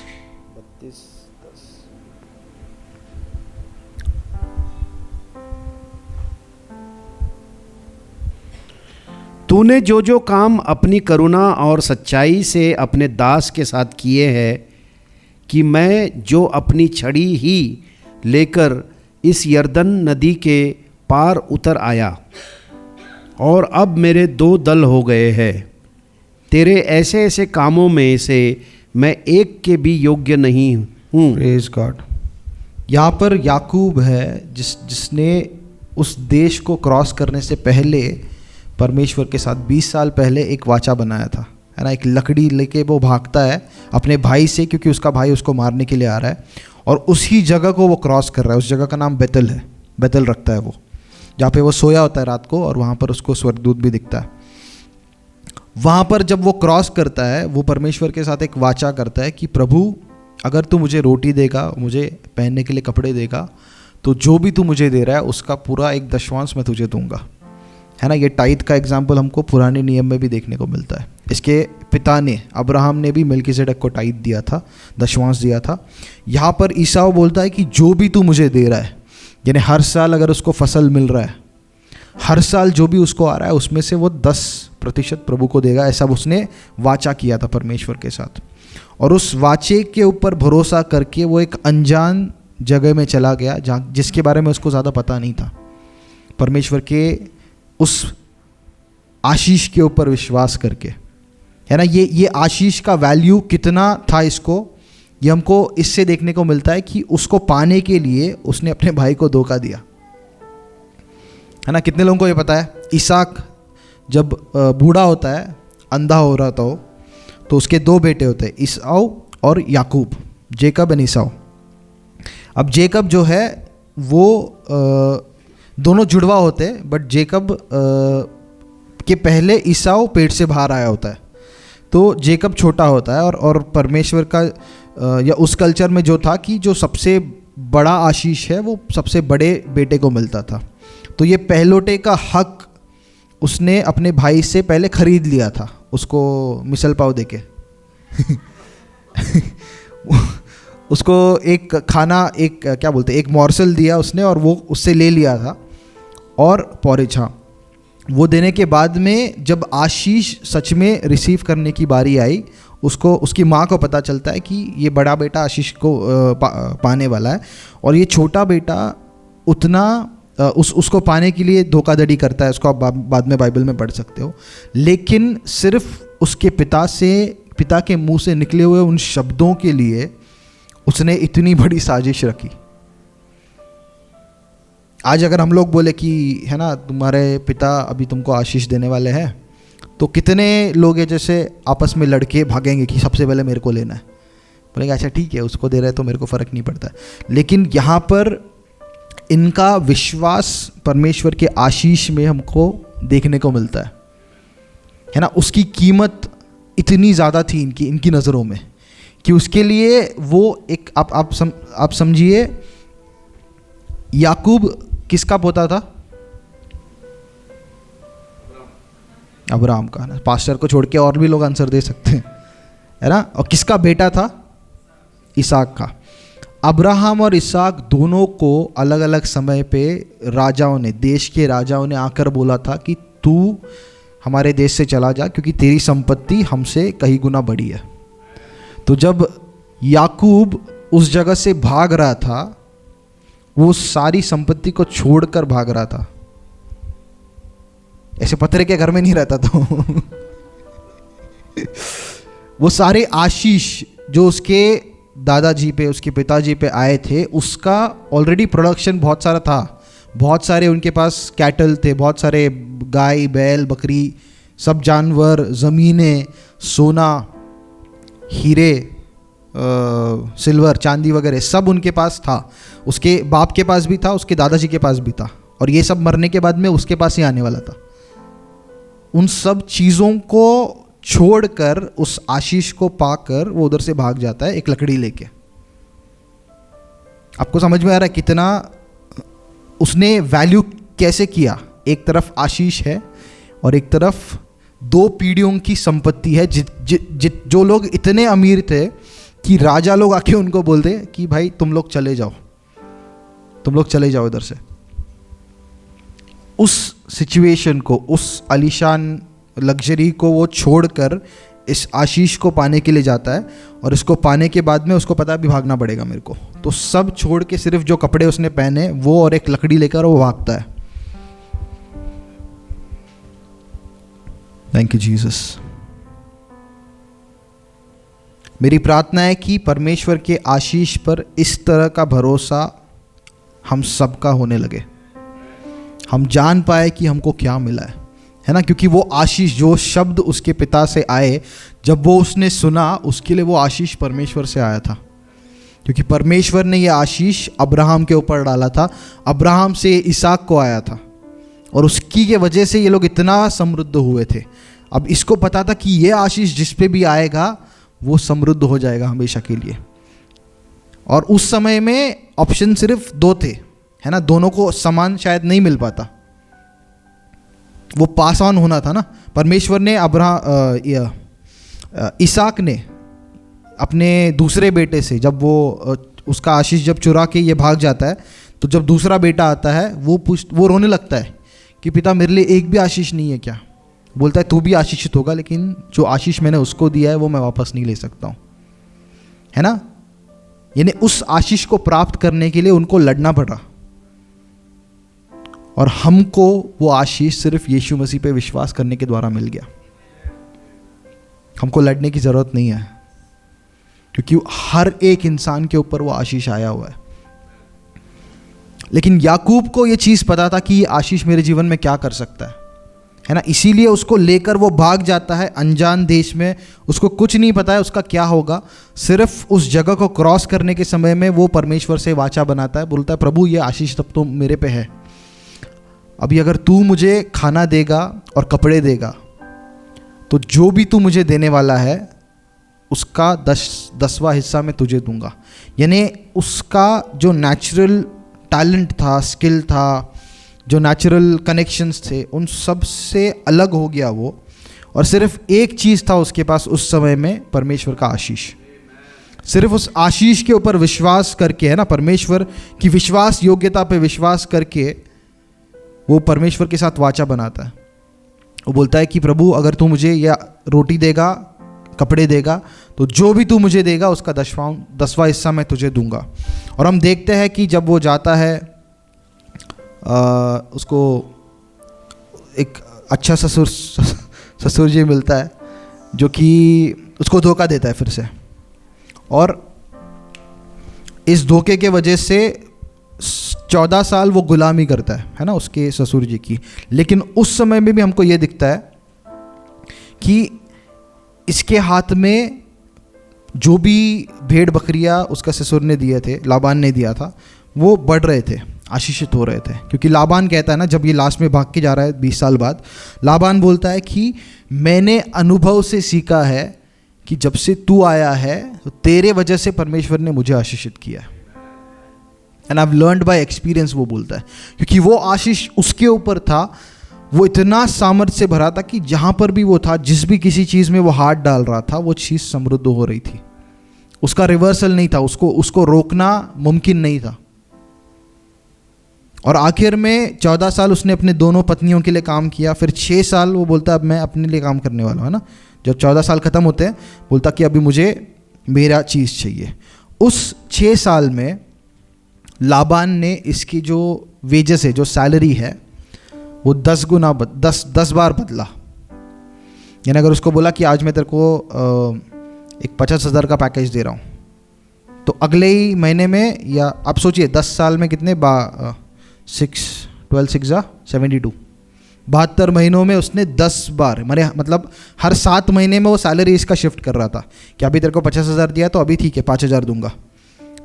तूने जो जो काम अपनी करुणा और सच्चाई से अपने दास के साथ किए हैं, कि मैं जो अपनी छड़ी ही लेकर इस यरदन नदी के पार उतर आया, और अब मेरे 2 दल हो गए हैं। तेरे ऐसे ऐसे कामों में से मैं एक के भी योग्य नहीं हूँ। Praise God. यहाँ पर याकूब है जिसने उस देश को क्रॉस करने से पहले परमेश्वर के साथ 20 साल पहले एक वाचा बनाया था, है ना। एक लकड़ी लेके वो भागता है अपने भाई से, क्योंकि उसका भाई उसको मारने के लिए आ रहा है, और उसी जगह को वो क्रॉस कर रहा है। उस जगह का नाम बेतल है, बेतल रखता है वो, जहाँ पे वो सोया होता है रात को, और वहाँ पर उसको स्वर्गदूत भी दिखता है। वहाँ पर जब वो क्रॉस करता है, वो परमेश्वर के साथ एक वाचा करता है कि प्रभु, अगर तू मुझे रोटी देगा, मुझे पहनने के लिए कपड़े देगा, तो जो भी तू मुझे दे रहा है उसका पूरा एक दशवांश मैं तुझे दूंगा, है ना। ये टाइट का एग्जाम्पल हमको पुराने नियम में भी देखने को मिलता है। इसके पिता ने, अब्राहम ने भी मेल्कीसेडक को टाइट दिया था, दशवांश दिया था। यहाँ पर ईसाऊ बोलता है कि जो भी तू मुझे दे रहा है, यानी हर साल अगर उसको फसल मिल रहा है, हर साल जो भी उसको आ रहा है उसमें से वो 10% प्रभु को देगा। ऐसा उसने वाचा किया था परमेश्वर के साथ, और उस वाचे के ऊपर भरोसा करके वो एक अनजान जगह में चला गया, जहाँ जिसके बारे में उसको ज़्यादा पता नहीं था। परमेश्वर के उस आशीष के ऊपर विश्वास करके, है ना। ये आशीष का वैल्यू कितना था इसको, ये हमको इससे देखने को मिलता है कि उसको पाने के लिए उसने अपने भाई को धोखा दिया, है ना। कितने लोगों को ये पता है, इसहाक जब बूढ़ा होता है, अंधा हो रहा था, तो उसके 2 बेटे होते हैं, ईसाऊ और याकूब, जेकब एंड ईसाऊ। अब जेकब जो है वो दोनों जुड़वा होते हैं, बट जेकब के पहले ईसाऊ पेट से बाहर आया होता है, तो जेकब छोटा होता है। और परमेश्वर का या उस कल्चर में जो था कि जो सबसे बड़ा आशीष है वो सबसे बड़े बेटे को मिलता था। तो ये पहलोटे का हक उसने अपने भाई से पहले खरीद लिया था, उसको मिसल पाव देके उसको एक खाना, एक क्या बोलते, एक मॉर्सल दिया उसने, और वो उससे ले लिया था। और पौरिच, हाँ, वो देने के बाद में जब आशीष सच में रिसीव करने की बारी आई, उसको, उसकी माँ को पता चलता है कि ये बड़ा बेटा आशीष को पाने वाला है, और ये छोटा बेटा उतना उसको पाने के लिए धोखाधड़ी करता है। उसको आप बाद में बाइबल में पढ़ सकते हो। लेकिन सिर्फ उसके पिता के मुंह से निकले हुए उन शब्दों के लिए उसने इतनी बड़ी साजिश रखी। आज अगर हम लोग बोले कि, है ना, तुम्हारे पिता अभी तुमको आशीष देने वाले हैं, तो कितने लोग हैं जैसे आपस में लड़के भागेंगे कि सबसे पहले मेरे को लेना है। बोलेंगे अच्छा ठीक है, उसको दे रहे हैं तो मेरे को फ़र्क नहीं पड़ता। लेकिन यहाँ पर इनका विश्वास परमेश्वर के आशीष में हमको देखने को मिलता है ना। उसकी कीमत इतनी ज़्यादा थी इनकी नज़रों में कि उसके लिए वो एक आप समझिए, याकूब किसका पोता था? अब्राहम का ना। पास्टर को छोड़ के और भी लोग आंसर दे सकते हैं, है ना। और किसका बेटा था? इसहाक का। अब्राहम और इसहाक दोनों को अलग अलग समय पे राजाओं ने, देश के राजाओं ने आकर बोला था कि तू हमारे देश से चला जा क्योंकि तेरी संपत्ति हमसे कई गुना बड़ी है। तो जब याकूब उस जगह से भाग रहा था, वो सारी संपत्ति को छोड़कर भाग रहा था। ऐसे पत्थर के घर में नहीं रहता तो वो सारे आशीष जो उसके दादाजी पे, उसके पिताजी पे आए थे, उसका ऑलरेडी प्रोडक्शन बहुत सारा था। बहुत सारे उनके पास कैटल थे, बहुत सारे गाय, बैल, बकरी, सब जानवर, ज़मीनें, सोना, हीरे, सिल्वर, चांदी वगैरह सब उनके पास था। उसके बाप के पास भी था, उसके दादाजी के पास भी था, और ये सब मरने के बाद में उसके पास ही आने वाला था। उन सब चीज़ों को छोड़कर, उस आशीष को पाकर वो उधर से भाग जाता है एक लकड़ी लेके। आपको समझ में आ रहा है कितना उसने वैल्यू कैसे किया? एक तरफ आशीष है और एक तरफ 2 पीढ़ियों की संपत्ति है। जो लोग इतने अमीर थे कि राजा लोग आके उनको बोलते कि भाई तुम लोग चले जाओ, तुम लोग चले जाओ इधर से। उस सिचुएशन को, उस आलीशान लग्जरी को वो छोड़कर इस आशीष को पाने के लिए जाता है, और इसको पाने के बाद में उसको पता भी भागना पड़ेगा मेरे को, तो सब छोड़ के सिर्फ जो कपड़े उसने पहने वो और एक लकड़ी लेकर वो भागता है। Thank you Jesus. मेरी प्रार्थना है कि परमेश्वर के आशीष पर इस तरह का भरोसा हम सबका होने लगे, हम जान पाए कि हमको क्या मिला है ना। क्योंकि वो आशीष, जो शब्द उसके पिता से आए, जब वो उसने सुना, उसके लिए वो आशीष परमेश्वर से आया था। क्योंकि परमेश्वर ने ये आशीष अब्राहम के ऊपर डाला था, अब्राहम से इसहाक को आया था, और उसकी के वजह से ये लोग इतना समृद्ध हुए थे। अब इसको पता था कि ये आशीष जिस पे भी आएगा वो समृद्ध हो जाएगा हमेशा के लिए। और उस समय में ऑप्शन सिर्फ 2 थे, है ना। दोनों को समान शायद नहीं मिल पाता, वो पास ऑन होना था ना। परमेश्वर ने इसहाक ने अपने दूसरे बेटे से, जब वो उसका आशीष जब चुरा के ये भाग जाता है, तो जब दूसरा बेटा आता है वो रोने लगता है कि पिता मेरे लिए एक भी आशीष नहीं है क्या? बोलता है तू भी आशीषित होगा, लेकिन जो आशीष मैंने उसको दिया है वो मैं वापस नहीं ले सकता हूँ, है ना। यानी उस आशीष को प्राप्त करने के लिए उनको लड़ना पड़ा, और हमको वो आशीष सिर्फ यीशु मसीह पे विश्वास करने के द्वारा मिल गया। हमको लड़ने की ज़रूरत नहीं है, क्योंकि हर एक इंसान के ऊपर वो आशीष आया हुआ है। लेकिन याकूब को ये चीज़ पता था कि ये आशीष मेरे जीवन में क्या कर सकता है ना। इसीलिए उसको लेकर वो भाग जाता है अनजान देश में। उसको कुछ नहीं पता है उसका क्या होगा। सिर्फ उस जगह को क्रॉस करने के समय में वो परमेश्वर से वाचा बनाता है, बोलता है प्रभु ये आशीष तब तो मेरे पे है, अभी अगर तू मुझे खाना देगा और कपड़े देगा तो जो भी तू मुझे देने वाला है उसका 10वां हिस्सा मैं तुझे दूंगा। यानी उसका जो नेचुरल टैलेंट था, स्किल था, जो नेचुरल कनेक्शंस थे, उन सब से अलग हो गया वो, और सिर्फ एक चीज़ था उसके पास उस समय में, परमेश्वर का आशीष। सिर्फ उस आशीष के ऊपर विश्वास करके, है ना, परमेश्वर की विश्वास योग्यता पे विश्वास करके वो परमेश्वर के साथ वाचा बनाता है। वो बोलता है कि प्रभु अगर तू मुझे या रोटी देगा, कपड़े देगा, तो जो भी तू मुझे देगा उसका 10वां हिस्सा मैं तुझे दूंगा। और हम देखते हैं कि जब वो जाता है उसको एक अच्छा ससुर जी मिलता है जो कि उसको धोखा देता है फिर से, और इस धोखे के वजह से 14 साल वो गुलामी करता है ना उसके ससुर जी की। लेकिन उस समय में भी हमको ये दिखता है कि इसके हाथ में जो भी भेड़ बकरियां उसका ससुर ने दिए थे, लाबान ने दिया था, वो बढ़ रहे थे, आशीषित हो रहे थे। क्योंकि लाबान कहता है ना, जब ये लास्ट में भाग के जा रहा है 20 साल बाद, लाबान बोलता है कि मैंने अनुभव से सीखा है कि जब से तू आया है तो तेरे वजह से परमेश्वर ने मुझे आशीषित किया है। And I have learned bye experience, वो बोलता है, क्योंकि वो आशीष उसके ऊपर था, वो इतना सामर्थ्य से भरा था कि जहाँ पर भी वो था, जिस भी किसी चीज़ में वो हाथ डाल रहा था, वो चीज़ समृद्ध हो रही थी। उसका रिवर्सल नहीं था, उसको रोकना मुमकिन नहीं था। और आखिर में 14 साल उसने अपने दोनों पत्नियों के लिए काम किया, फिर 6 साल वो बोलता अब मैं अपने लिए काम करने वाला हूँ, है ना। जब 14 साल ख़त्म होते हैं, बोलता कि अभी मुझे मेरा चीज़ चाहिए। उस 6 साल में लाबान ने इसकी जो वेजेस है, जो सैलरी है, वो 10 गुना 10 बार बदला। यानी अगर उसको बोला कि आज मैं तेरे को एक 50,000 का पैकेज दे रहा हूँ, तो अगले ही महीने में, या आप सोचिए 10 साल में कितने 12 6 72, 72 महीनों में उसने 10 बार, मतलब हर 7 महीने में वो सैलरी इसका शिफ्ट कर रहा था कि अभी तेरे को 50,000 दिया तो अभी ठीक है 5,000 दूंगा।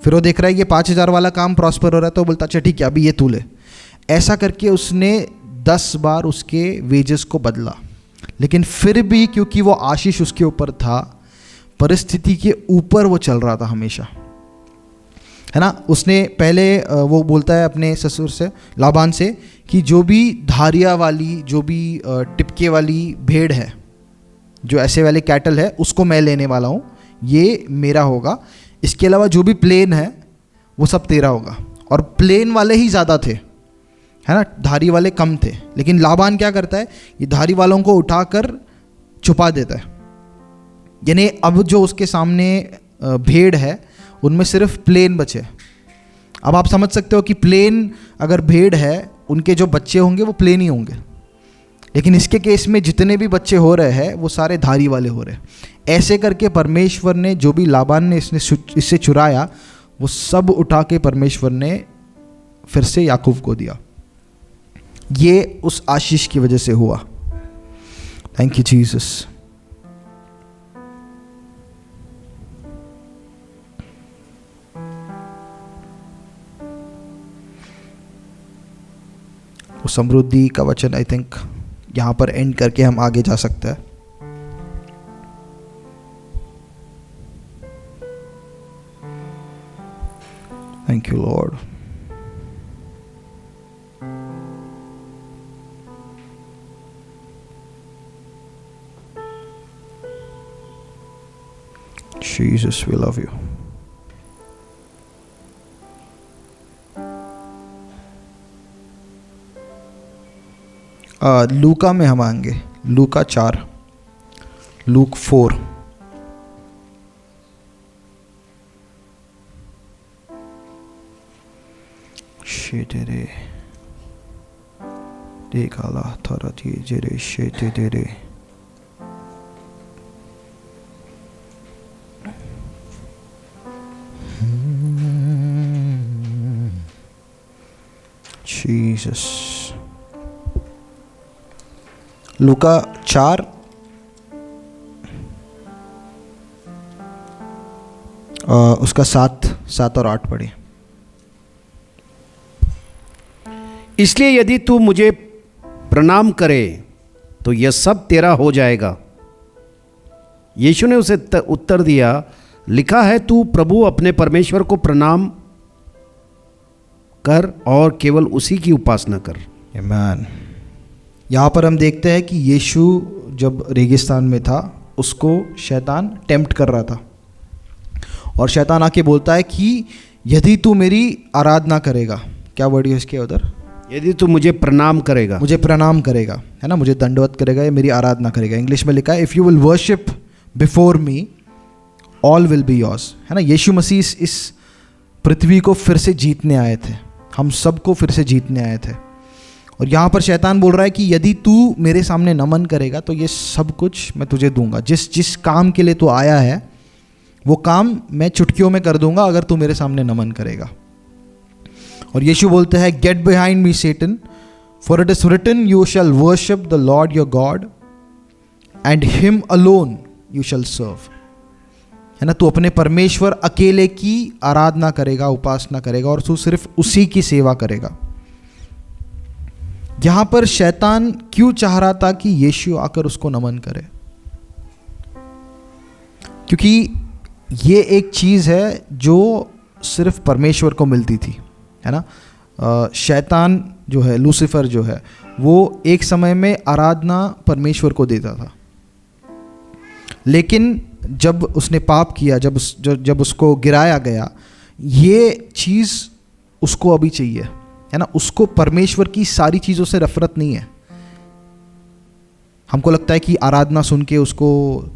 फिर वो देख रहा है ये 5,000 वाला काम प्रॉस्पर हो रहा है, तो बोलता अच्छा ठीक है अभी ये तू ले। ऐसा करके उसने 10 बार उसके वेजेस को बदला। लेकिन फिर भी क्योंकि वो आशीष उसके ऊपर था, परिस्थिति के ऊपर वो चल रहा था हमेशा, है ना। उसने पहले वो बोलता है अपने ससुर से, लाबान से, कि जो भी धारिया वाली, जो भी टिपके वाली भेड़ है, जो ऐसे वाले कैटल है, उसको मैं लेने वाला हूँ, ये मेरा होगा। इसके अलावा जो भी प्लेन है वो सब तेरा होगा। और प्लेन वाले ही ज़्यादा थे, है ना, धारी वाले कम थे। लेकिन लाबान क्या करता है, ये धारी वालों को उठाकर छुपा देता है। यानी अब जो उसके सामने भेड़ है उनमें सिर्फ प्लेन बचे। अब आप समझ सकते हो कि प्लेन अगर भेड़ है, उनके जो बच्चे होंगे वो प्लेन ही होंगे। लेकिन इसके केस में जितने भी बच्चे हो रहे हैं वो सारे धारी वाले हो रहे हैं। ऐसे करके परमेश्वर ने जो भी लाबान ने इससे चुराया, वो सब उठा के परमेश्वर ने फिर से याकूब को दिया। ये उस आशीष की वजह से हुआ। Thank you Jesus. वो समृद्धि का वचन आई थिंक यहाँ पर एंड करके हम आगे जा सकते हैं। Thank you Lord. Jesus, we love you. लूका में हम आएंगे, लूका 4, लूक 4। शेटेरे देखाला थारा जेरे शेटेरे। जीसस। लूका 4 उसका 7 और 8 पढ़े। इसलिए यदि तू मुझे प्रणाम करे तो यह सब तेरा हो जाएगा। यीशु ने उसे उत्तर दिया, लिखा है तू प्रभु अपने परमेश्वर को प्रणाम कर और केवल उसी की उपासना कर। आमीन। यहाँ पर हम देखते हैं कि यीशु जब रेगिस्तान में था, उसको शैतान टेम्प्ट कर रहा था, और शैतान आके बोलता है कि यदि तू मेरी आराधना करेगा, क्या वर्ड है इसके उधर, यदि तू मुझे प्रणाम करेगा, मुझे प्रणाम करेगा, है ना, मुझे दंडवत करेगा या मेरी आराधना करेगा। इंग्लिश में लिखा है if you will worship before me all will be yours, है ना। यीशु मसीह इस पृथ्वी को फिर से जीतने आए थे, हम सबको फिर से जीतने आए थे। और यहाँ पर शैतान बोल रहा है कि यदि तू मेरे सामने नमन करेगा तो ये सब कुछ मैं तुझे दूंगा। जिस काम के लिए तू आया है वो काम मैं चुटकियों में कर दूंगा अगर तू मेरे सामने नमन करेगा। और यीशु बोलते हैं get behind me Satan for it is written you shall worship the Lord your God and him alone you shall serve. है ना, तू अपने परमेश्वर अकेले की आराधना करेगा, उपासना करेगा और तू सिर्फ उसी की सेवा करेगा। यहाँ पर शैतान क्यों चाह रहा था कि यीशु आकर उसको नमन करे? क्योंकि ये एक चीज़ है जो सिर्फ परमेश्वर को मिलती थी, है ना। शैतान जो है, लूसीफर जो है, वो एक समय में आराधना परमेश्वर को देता था, लेकिन जब उसने पाप किया, जब उसको गिराया गया, ये चीज़ उसको अभी चाहिए, है ना। उसको परमेश्वर की सारी चीज़ों से नफरत नहीं है। हमको लगता है कि आराधना सुन के उसको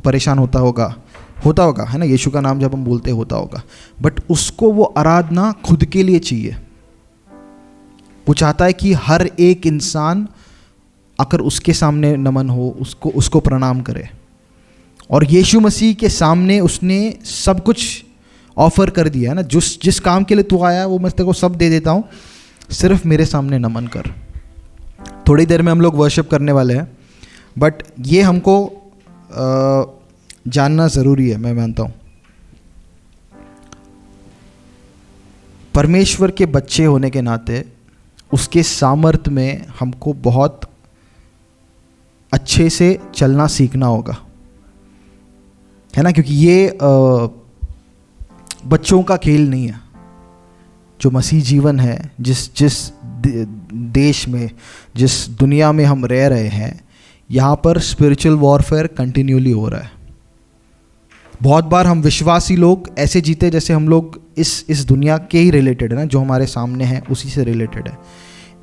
परेशान होता होगा, है ना, यीशु का नाम जब हम बोलते होता होगा, बट उसको वो आराधना खुद के लिए चाहिए। वो चाहता है कि हर एक इंसान आकर उसके सामने नमन हो, उसको प्रणाम करे। और यीशु मसीह के सामने उसने सब कुछ ऑफर कर दिया, है ना। जिस काम के लिए तू आया वो मैं तेरे को सब दे देता हूँ, सिर्फ मेरे सामने नमन कर। थोड़ी देर में हम लोग वर्शिप करने वाले हैं, बट ये हमको जानना ज़रूरी है। मैं मानता हूँ परमेश्वर के बच्चे होने के नाते उसके सामर्थ्य में हमको बहुत अच्छे से चलना सीखना होगा, है ना, क्योंकि ये बच्चों का खेल नहीं है। जो मसीह जीवन है, जिस देश में, जिस दुनिया में हम रह रहे हैं, यहाँ पर स्पिरिचुअल वॉरफेयर कंटिन्यूली हो रहा है। बहुत बार हम विश्वासी लोग ऐसे जीते जैसे हम लोग इस दुनिया के ही रिलेटेड है ना, जो हमारे सामने है उसी से रिलेटेड है।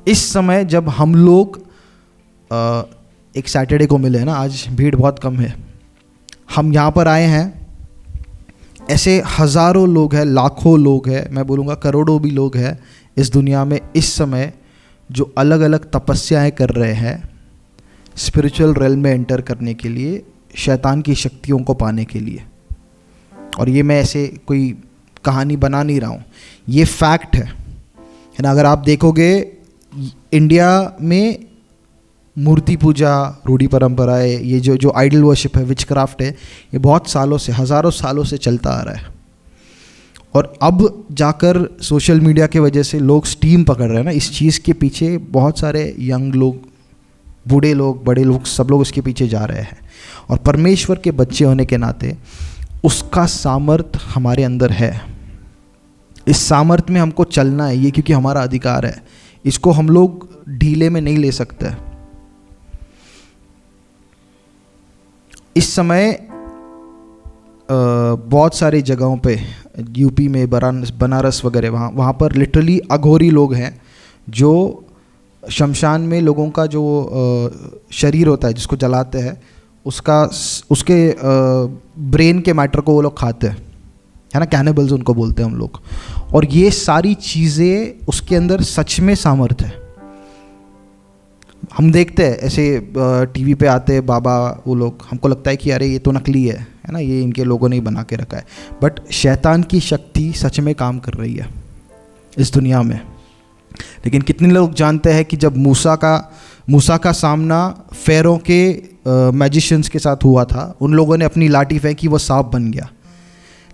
इस समय जब हम लोग एक सैटरडे को मिले, है ना, आज भीड़ बहुत कम है, हम यहाँ पर आए हैं, ऐसे हज़ारों लोग हैं, लाखों लोग हैं, मैं बोलूँगा करोड़ों भी लोग हैं इस दुनिया में इस समय, जो अलग अलग तपस्याएं कर रहे हैं स्पिरिचुअल रेल्म में एंटर करने के लिए, शैतान की शक्तियों को पाने के लिए। और ये मैं ऐसे कोई कहानी बना नहीं रहा हूँ, ये फैक्ट है ना। अगर आप देखोगे इंडिया में मूर्ति पूजा, रूढ़ी परंपरा है, ये जो आइडल वर्शिप है, विच क्राफ्ट है, ये बहुत सालों से, हज़ारों सालों से चलता आ रहा है। और अब जाकर सोशल मीडिया की वजह से लोग स्टीम पकड़ रहे हैं ना इस चीज़ के पीछे। बहुत सारे यंग लोग, बूढ़े लोग, बड़े लोग, सब लोग इसके पीछे जा रहे हैं। और परमेश्वर के बच्चे होने के नाते उसका सामर्थ्य हमारे अंदर है। इस सामर्थ्य में हमको चलना है, ये क्योंकि हमारा अधिकार है। इसको हम लोग ढीले में नहीं ले सकते। इस समय बहुत सारी जगहों पे, यूपी में बनारस वगैरह, वहाँ पर लिटरली अघोरी लोग हैं जो शमशान में लोगों का जो शरीर होता है जिसको जलाते हैं, उसके ब्रेन के मैटर को वो लोग खाते हैं, है ना, कैनिबल्स उनको बोलते हैं हम लोग। और ये सारी चीज़ें उसके अंदर सच में सामर्थ्य है। हम देखते हैं ऐसे टीवी पे आते हैं बाबा, वो लोग, हमको लगता है कि अरे ये तो नकली है ना, ये इनके लोगों ने ही बना के रखा है। बट शैतान की शक्ति सच में काम कर रही है इस दुनिया में। लेकिन कितने लोग जानते हैं कि जब मूसा का सामना फेरों के मैजिशियंस के साथ हुआ था, उन लोगों ने अपनी लाठी फेंकी, वो सांप बन गया,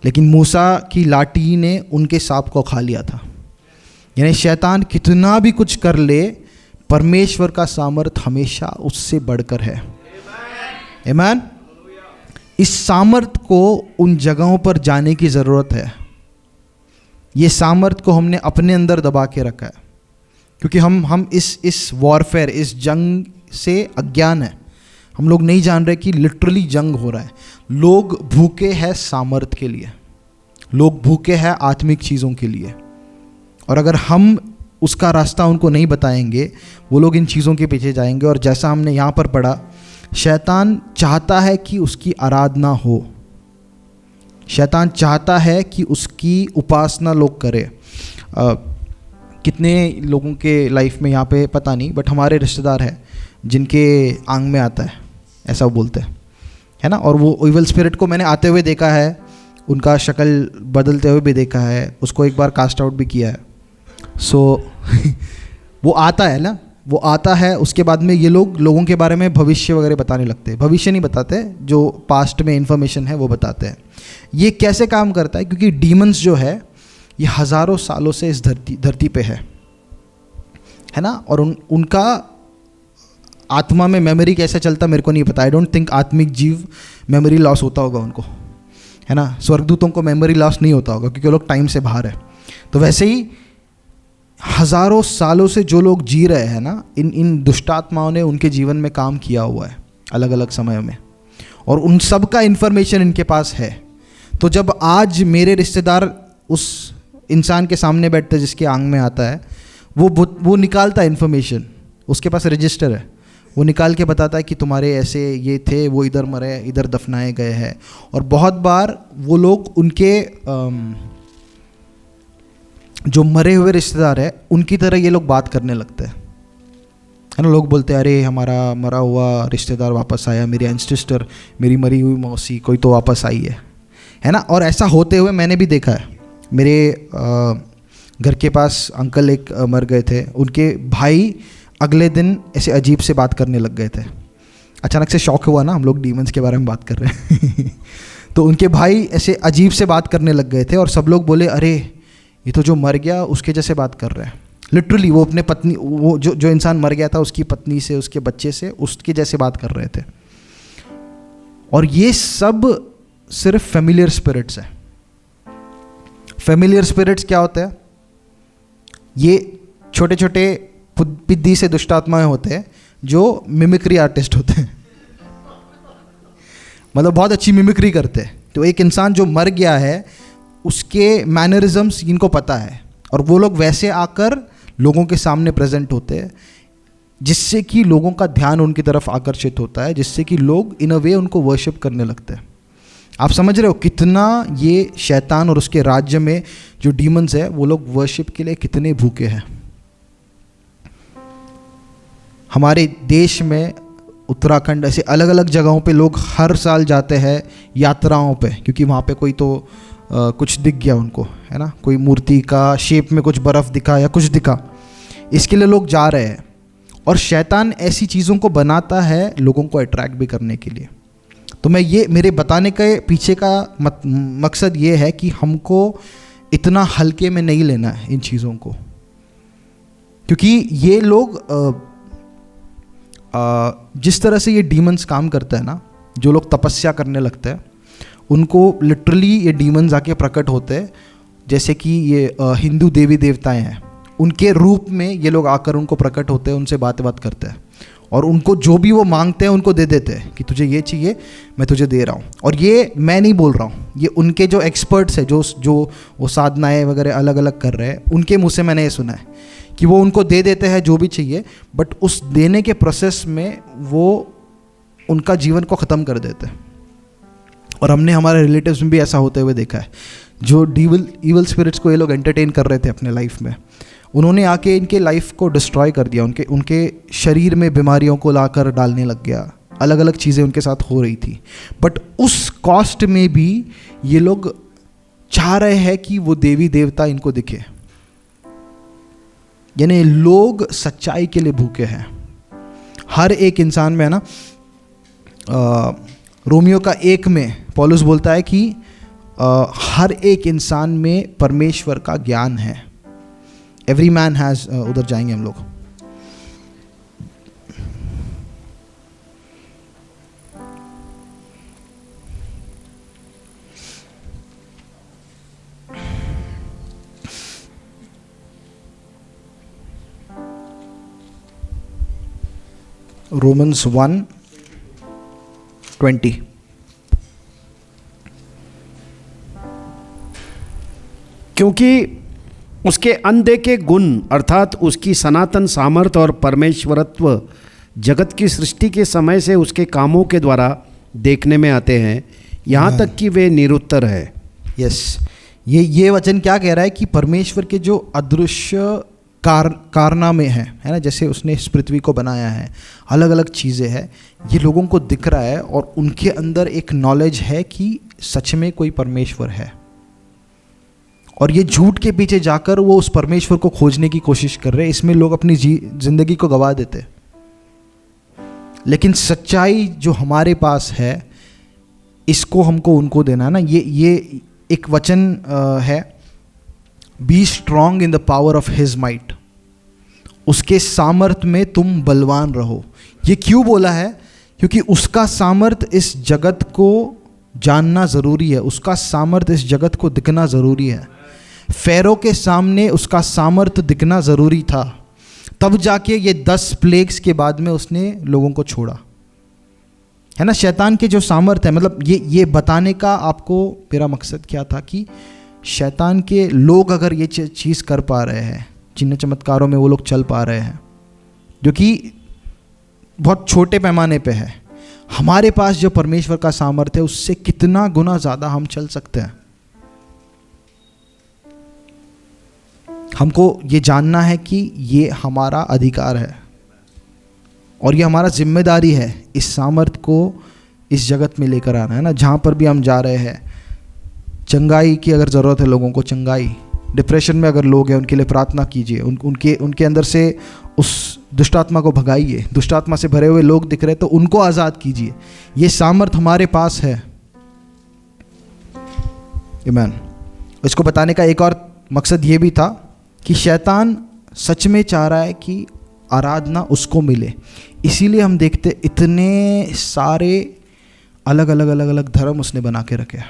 लेकिन मूसा की लाठी ने उनके सांप को खा लिया था। यानी शैतान कितना भी कुछ कर ले, परमेश्वर का सामर्थ हमेशा उससे बढ़कर है। आमीन। इस सामर्थ को उन जगहों पर जाने की ज़रूरत है। ये सामर्थ को हमने अपने अंदर दबा के रखा है, क्योंकि हम इस वॉरफेयर, इस जंग से अज्ञान है। हम लोग नहीं जान रहे कि लिटरली जंग हो रहा है। लोग भूखे हैं सामर्थ के लिए, लोग भूखे हैं आत्मिक चीज़ों के लिए। और अगर हम उसका रास्ता उनको नहीं बताएंगे, वो लोग इन चीज़ों के पीछे जाएंगे। और जैसा हमने यहाँ पर पढ़ा, शैतान चाहता है कि उसकी आराधना हो, शैतान चाहता है कि उसकी उपासना लोग करें। कितने लोगों के लाइफ में यहाँ पे पता नहीं, बट हमारे रिश्तेदार हैं जिनके आंग में आता है, ऐसा वो बोलते हैं, है ना। और वो इविल स्पिरिट को मैंने आते हुए देखा है, उनका शक्ल बदलते हुए भी देखा है, उसको एक बार कास्ट आउट भी किया है। सो वो आता है ना, वो आता है, उसके बाद में ये लोगों के बारे में भविष्य वगैरह बताने लगते हैं। भविष्य नहीं बताते, जो पास्ट में इन्फॉर्मेशन है वो बताते हैं। ये कैसे काम करता है? क्योंकि डीमंस जो है ये हज़ारों सालों से इस धरती पे है ना, और उनका आत्मा में मेमोरी कैसे चलता मेरे को नहीं पता। आई डोंट थिंक आत्मिक जीव मेमोरी लॉस होता होगा उनको, है ना। स्वर्गदूतों को मेमोरी लॉस नहीं होता होगा क्योंकि वो लोग टाइम से बाहर है। तो वैसे ही हज़ारों सालों से जो लोग जी रहे हैं ना, इन दुष्टात्माओं ने उनके जीवन में काम किया हुआ है अलग अलग समयों में, और उन सब का इन्फॉर्मेशन इनके पास है। तो जब आज मेरे रिश्तेदार उस इंसान के सामने बैठते जिसके आंग में आता है, वो निकालता है इन्फॉर्मेशन, उसके पास रजिस्टर है, वो निकाल के बताता है कि तुम्हारे ऐसे ये थे, वो इधर मरे, इधर दफनाए गए हैं। और बहुत बार वो लोग उनके जो मरे हुए रिश्तेदार है उनकी तरह ये लोग बात करने लगते हैं, है ना। लोग बोलते हैं अरे हमारा मरा हुआ रिश्तेदार वापस आया, मेरी एंसेस्टर, मेरी मरी हुई मौसी कोई तो वापस आई है ना। और ऐसा होते हुए मैंने भी देखा है। मेरे घर के पास अंकल एक मर गए थे, उनके भाई अगले दिन ऐसे अजीब से बात करने लग गए थे। अचानक से शौक हुआ ना, हम लोग डीमंस के बारे में बात कर रहे हैं तो उनके भाई ऐसे अजीब से बात करने लग गए थे और सब लोग बोले अरे ये तो जो मर गया उसके जैसे बात कर रहे हैं। लिटरली वो अपने पत्नी, वो जो इंसान मर गया था उसकी पत्नी से, उसके बच्चे से, उसके जैसे बात कर रहे थे। और ये सब सिर्फ फेमिलियर स्पिरिट्स है। फेमिलियर स्पिरिट्स क्या होते हैं? ये छोटे छोटे पिद्दी से दुष्टात्माएं होते हैं जो मिमिक्री आर्टिस्ट होते हैं, मतलब बहुत अच्छी मिमिक्री करते हैं। तो एक इंसान जो मर गया है उसके मैनरिज्म्स इनको पता है, और वो लोग वैसे आकर लोगों के सामने प्रेजेंट होते हैं, जिससे कि लोगों का ध्यान उनकी तरफ आकर्षित होता है, जिससे कि लोग इन अ वे उनको वर्शिप करने लगते हैं। आप समझ रहे हो कितना ये शैतान और उसके राज्य में जो डीमंस है वो लोग वर्शिप के लिए कितने भूखे हैं। हमारे देश में उत्तराखंड ऐसे अलग अलग जगहों पे लोग हर साल जाते हैं यात्राओं पे, क्योंकि वहाँ पे कोई तो कुछ दिख गया उनको, है ना, कोई मूर्ति का शेप में कुछ बर्फ़ दिखा या कुछ दिखा, इसके लिए लोग जा रहे हैं। और शैतान ऐसी चीज़ों को बनाता है लोगों को अट्रैक्ट भी करने के लिए। तो मैं ये मेरे बताने के पीछे का मकसद ये है कि हमको इतना हल्के में नहीं लेना है इन चीज़ों को, क्योंकि ये लोग जिस तरह से ये डीमंस काम करता है ना, जो लोग तपस्या करने लगते हैं उनको लिटरली ये डीमंस आके प्रकट होते हैं। जैसे कि ये हिंदू देवी देवताएं हैं, उनके रूप में ये लोग आकर उनको प्रकट होते हैं, उनसे बात करते हैं, और उनको जो भी वो मांगते हैं उनको दे देते हैं कि तुझे ये चाहिए मैं तुझे दे रहा हूँ। और ये मैं नहीं बोल रहा हूँ, ये उनके जो एक्सपर्ट्स हैं, जो वो साधनाएँ वगैरह अलग अलग कर रहे हैं, उनके मुँह से मैंने ये सुना है कि वो उनको दे देते हैं जो भी चाहिए, बट उस देने के प्रोसेस में वो उनका जीवन को ख़त्म कर देते हैं। और हमने हमारे रिलेटिव्स में भी ऐसा होते हुए देखा है। जो ईवल स्पिरिट्स को ये लोग एंटरटेन कर रहे थे अपने लाइफ में, उन्होंने आके इनके लाइफ को डिस्ट्रॉय कर दिया। उनके शरीर में बीमारियों को लाकर डालने लग गया, अलग अलग चीज़ें उनके साथ हो रही थी। बट उस कॉस्ट में भी ये लोग चाह रहे हैं कि वो देवी देवता इनको दिखे, यानी लोग सच्चाई के लिए भूखे हैं। हर एक इंसान में, है ना, रोमियो का 1 में पौलुस बोलता है कि हर एक इंसान में परमेश्वर का ज्ञान है। एवरी मैन हैज़, उधर जाएंगे हम लोग। रोमन्स 1:20। क्योंकि उसके अनदेखे गुण अर्थात उसकी सनातन सामर्थ और परमेश्वरत्व जगत की सृष्टि के समय से उसके कामों के द्वारा देखने में आते हैं, यहाँ तक कि वे निरुत्तर है। यस, ये वचन क्या कह रहा है कि परमेश्वर के जो अदृश्य कारनामे हैं, है ना, जैसे उसने इस पृथ्वी को बनाया है, अलग अलग चीज़ें हैं, ये लोगों को दिख रहा है और उनके अंदर एक नॉलेज है कि सच में कोई परमेश्वर है। और ये झूठ के पीछे जाकर वो उस परमेश्वर को खोजने की कोशिश कर रहे हैं। इसमें लोग अपनी जिंदगी को गवा देते हैं। लेकिन सच्चाई जो हमारे पास है, इसको हमको उनको देना है ना। ये एक वचन है, B strong in the power of his might, उसके सामर्थ में तुम बलवान रहो। ये क्यों बोला है? क्योंकि उसका सामर्थ इस जगत को जानना ज़रूरी है, उसका सामर्थ इस जगत को दिखना ज़रूरी है। फ़ेरो के सामने उसका सामर्थ दिखना ज़रूरी था, तब जाके ये 10 प्लेग्स के बाद में उसने लोगों को छोड़ा, है ना। शैतान के जो सामर्थ है, मतलब ये बताने का आपको मेरा मकसद क्या था कि शैतान के लोग अगर ये चीज़ कर पा रहे हैं, चिन्ह चमत्कारों में वो लोग चल पा रहे हैं, जो कि बहुत छोटे पैमाने पे है, हमारे पास जो परमेश्वर का सामर्थ्य है उससे कितना गुना ज़्यादा हम चल सकते हैं। हमको ये जानना है कि ये हमारा अधिकार है और ये हमारा जिम्मेदारी है इस सामर्थ को इस जगत में लेकर आना, है ना। जहाँ पर भी हम जा रहे हैं, चंगाई की अगर ज़रूरत है लोगों को, चंगाई, डिप्रेशन में अगर लोग हैं उनके लिए प्रार्थना कीजिए, उनके अंदर से उस दुष्ट आत्मा को भगाइए। दुष्ट आत्मा से भरे हुए लोग दिख रहे तो उनको आज़ाद कीजिए। ये सामर्थ हमारे पास है। आमीन। इसको बताने का एक और मकसद ये भी था कि शैतान सच में चाह रहा है कि आराधना उसको मिले। इसीलिए हम देखते इतने सारे अलग अलग धर्म उसने बना के रखे हैं,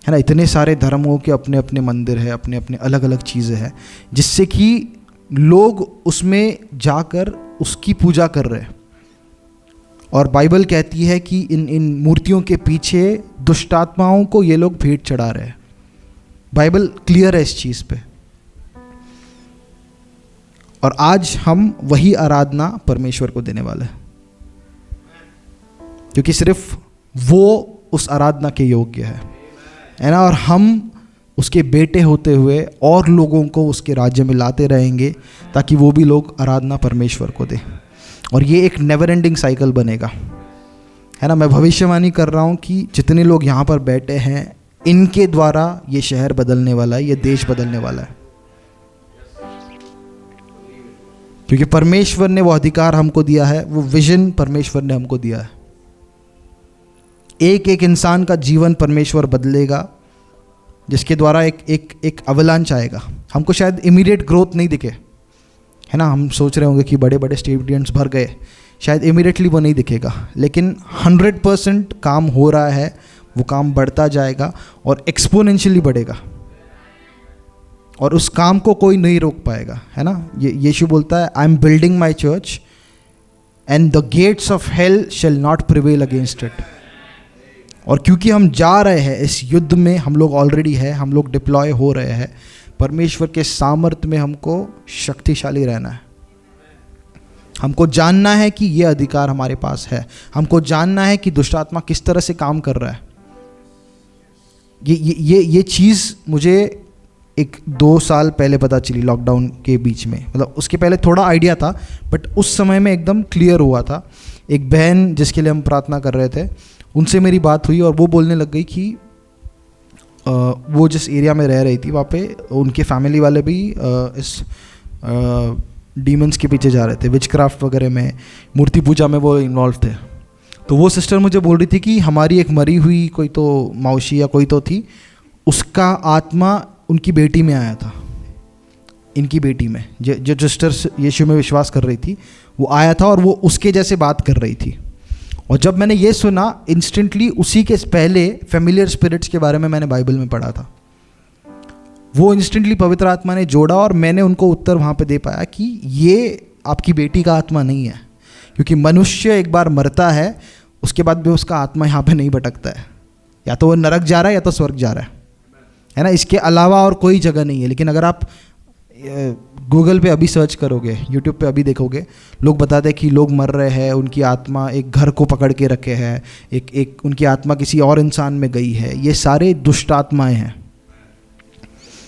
है ना। इतने सारे धर्मों के अपने अपने मंदिर है, अपने अपने अलग अलग चीज़ें हैं, जिससे कि लोग उसमें जाकर उसकी पूजा कर रहे हैं। और बाइबल कहती है कि इन मूर्तियों के पीछे दुष्ट आत्माओं को ये लोग भेंट चढ़ा रहे हैं। बाइबल क्लियर है इस चीज़ पे। और आज हम वही आराधना परमेश्वर को देने वाले हैं, क्योंकि सिर्फ वो उस आराधना के योग्य है ना। और हम उसके बेटे होते हुए और लोगों को उसके राज्य में लाते रहेंगे ताकि वो भी लोग आराधना परमेश्वर को दें। और ये एक नेवर एंडिंग साइकिल बनेगा, है ना। मैं भविष्यवाणी कर रहा हूँ कि जितने लोग यहाँ पर बैठे हैं, इनके द्वारा ये शहर बदलने वाला है, ये देश बदलने वाला है, क्योंकि परमेश्वर ने वो अधिकार हमको दिया है, वो विजन परमेश्वर ने हमको दिया है। एक एक इंसान का जीवन परमेश्वर बदलेगा, जिसके द्वारा एक अवलांच आएगा। हमको शायद इमीडिएट ग्रोथ नहीं दिखे, है ना। हम सोच रहे होंगे कि बड़े बड़े स्टेडियम्स भर गए, शायद इमीडिएटली वो नहीं दिखेगा, लेकिन 100% काम हो रहा है। वो काम बढ़ता जाएगा और एक्सपोनेंशियली बढ़ेगा, और उस काम को कोई नहीं रोक पाएगा, है ना। यीशु बोलता है, I am building my church and the gates of hell shall not prevail against it. और क्योंकि हम जा रहे हैं इस युद्ध में, हम लोग ऑलरेडी है, हम लोग डिप्लॉय हो रहे हैं, परमेश्वर के सामर्थ्य में हमको शक्तिशाली रहना है। हमको जानना है कि ये अधिकार हमारे पास है। हमको जानना है कि दुष्ट आत्मा किस तरह से काम कर रहा है। ये चीज़ मुझे 1-2 साल पहले पता चली, लॉकडाउन के बीच में। मतलब उसके पहले थोड़ा आइडिया था, बट उस समय में एकदम क्लियर हुआ था। एक बहन जिसके लिए हम प्रार्थना कर रहे थे, उनसे मेरी बात हुई और वो बोलने लग गई कि वो जिस एरिया में रह रही थी वहाँ पे उनके फैमिली वाले भी इस डीमंस के पीछे जा रहे थे, विचक्राफ्ट वगैरह में, मूर्ति पूजा में वो इन्वॉल्व थे। तो वो सिस्टर मुझे बोल रही थी कि हमारी एक मरी हुई कोई तो मौसी या कोई तो थी, उसका आत्मा उनकी बेटी में आया था, इनकी बेटी में, जो सिस्टर यीशु में विश्वास कर रही थी, वो आया था और वो उसके जैसे बात कर रही थी। और जब मैंने ये सुना, इंस्टेंटली उसी के पहले फेमिलियर स्पिरिट्स के बारे में मैंने बाइबल में पढ़ा था, वो इंस्टेंटली पवित्र आत्मा ने जोड़ा और मैंने उनको उत्तर वहाँ पे दे पाया कि ये आपकी बेटी का आत्मा नहीं है, क्योंकि मनुष्य एक बार मरता है उसके बाद भी उसका आत्मा यहाँ पे नहीं भटकता है, या तो वो नरक जा रहा है या तो स्वर्ग जा रहा है ना। इसके अलावा और कोई जगह नहीं है। लेकिन अगर आप गूगल पे अभी सर्च करोगे, यूट्यूब पे अभी देखोगे, लोग बताते हैं कि लोग मर रहे हैं, उनकी आत्मा एक घर को पकड़ के रखे है, एक उनकी आत्मा किसी और इंसान में गई है। ये सारे दुष्ट आत्माएँ हैं,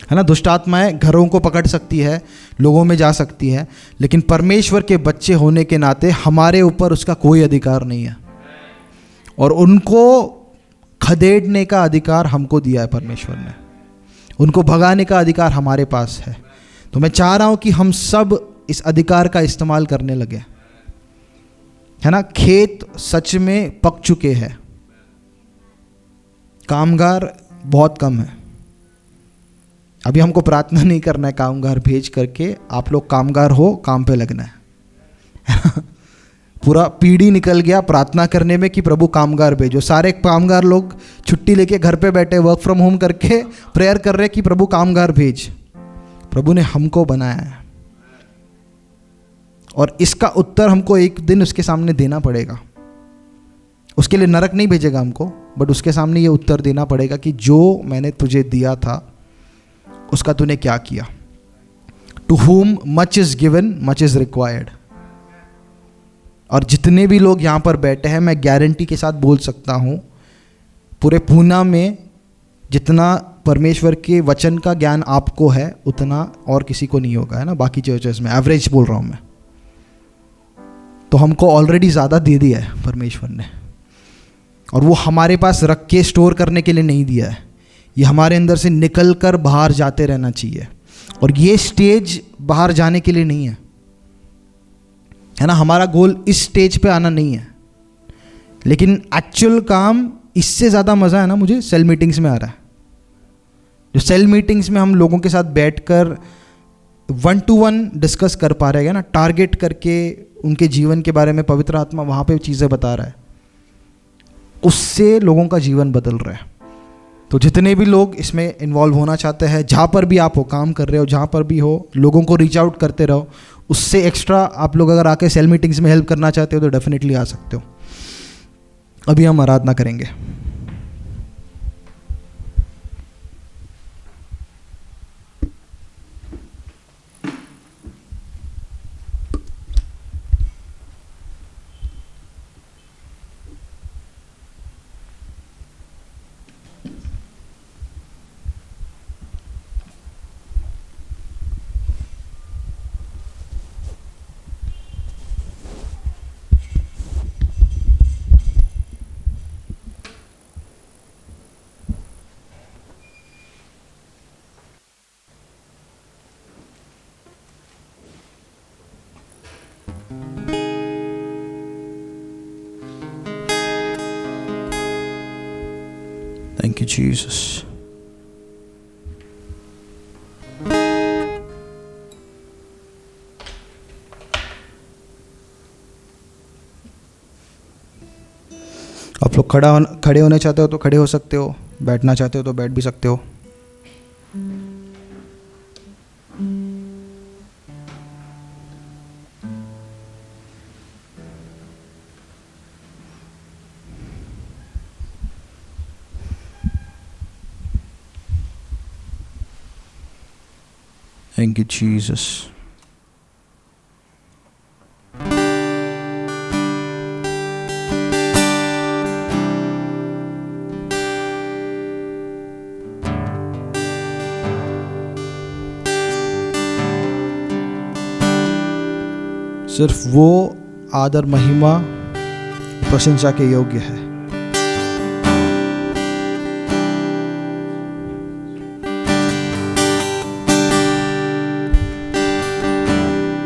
है ना। दुष्ट आत्माएँ घरों को पकड़ सकती है, लोगों में जा सकती है, लेकिन परमेश्वर के बच्चे होने के नाते हमारे ऊपर उसका कोई अधिकार नहीं है, और उनको खदेड़ने का अधिकार हमको दिया है परमेश्वर ने। उनको भगाने का अधिकार हमारे पास है। तो मैं चाह रहा हूँ कि हम सब इस अधिकार का इस्तेमाल करने लगे, है ना। खेत सच में पक चुके हैं, कामगार बहुत कम है। अभी हमको प्रार्थना नहीं करना है कामगार भेज करके आप लोग कामगार हो, काम पे लगना है। पूरा पीढ़ी निकल गया प्रार्थना करने में कि प्रभु कामगार भेजो। सारे कामगार लोग छुट्टी लेके घर पे बैठे वर्क फ्रॉम होम करके प्रेयर कर रहे कि प्रभु कामगार भेज। प्रभु ने हमको बनाया है और इसका उत्तर हमको एक दिन उसके सामने देना पड़ेगा। उसके लिए नरक नहीं भेजेगा हमको, बट उसके सामने ये उत्तर देना पड़ेगा कि जो मैंने तुझे दिया था उसका तूने क्या किया। To whom much is given, much is required। और जितने भी लोग यहाँ पर बैठे हैं, मैं गारंटी के साथ बोल सकता हूँ पूरे पूना में जितना परमेश्वर के वचन का ज्ञान आपको है उतना और किसी को नहीं होगा, है ना। बाकी चर्चेस में एवरेज बोल रहा हूँ मैं, तो हमको ऑलरेडी ज़्यादा दे दिया है परमेश्वर ने, और वो हमारे पास रख के स्टोर करने के लिए नहीं दिया है। ये हमारे अंदर से निकल कर बाहर जाते रहना चाहिए। और ये स्टेज बाहर जाने के लिए नहीं है ना। हमारा गोल इस स्टेज पे आना नहीं है, लेकिन एक्चुअल काम इससे ज़्यादा मज़ा है ना मुझे सेल मीटिंग्स में आ रहा है। जो सेल मीटिंग्स में हम लोगों के साथ बैठकर 1-to-1 डिस्कस कर पा रहे हैं ना, टारगेट करके उनके जीवन के बारे में पवित्र आत्मा वहाँ पे चीज़ें बता रहा है, उससे लोगों का जीवन बदल रहा है। तो जितने भी लोग इसमें इन्वॉल्व होना चाहते हैं, जहाँ पर भी आप हो, काम कर रहे हो, जहाँ पर भी हो, लोगों को रीच आउट करते रहो। उससे एक्स्ट्रा आप लोग अगर आके सेल मीटिंग्स में हेल्प करना चाहते हो तो डेफिनेटली आ सकते हो। अभी हम आराधना करेंगे। Thank you, Jesus. आप लोग खड़े होने चाहते हो तो खड़े हो सकते हो, बैठना चाहते हो तो बैठ भी सकते हो। Thank you, Jesus. सिर्फ वो आदर महिमा प्रशंसा के योग्य है।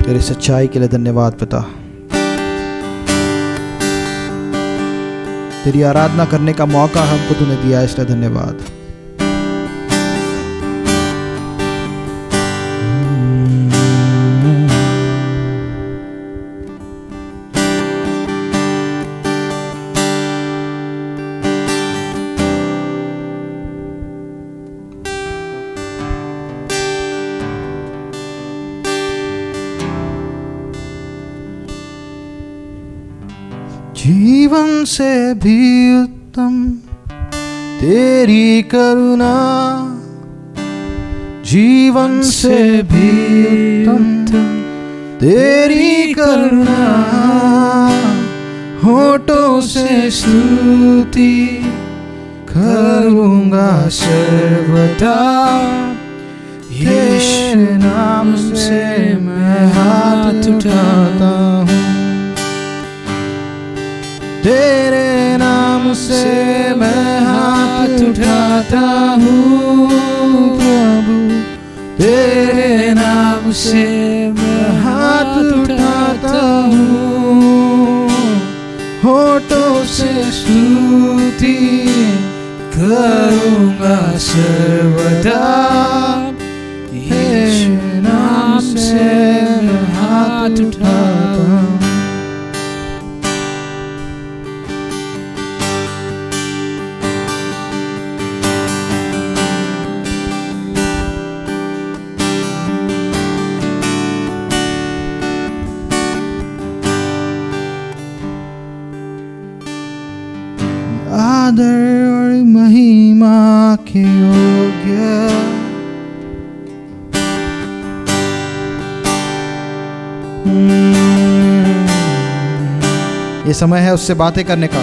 तेरी सच्चाई के लिए धन्यवाद पिता। तेरी आराधना करने का मौका हमको तूने दिया, इसलिए धन्यवाद। जीवन से भी उत्तम तेरी करुणा, जीवन से भी उत्तम तेरी करुणा, होठों से स्तुति करूँगा सर्वदा, यीशु नाम से मैं हाथ उठाता हूँ, तेरे नाम से मैं हाथ उठाता हूँ। तेरे नाम से मैं हाथ उठाता हूँ, होठों से स्तुति करूँगा सर्वदा, यीशु नाम से मैं हाथ उठाता हूँ। आदर और महिमा के योग्य, ये समय है उससे बातें करने का,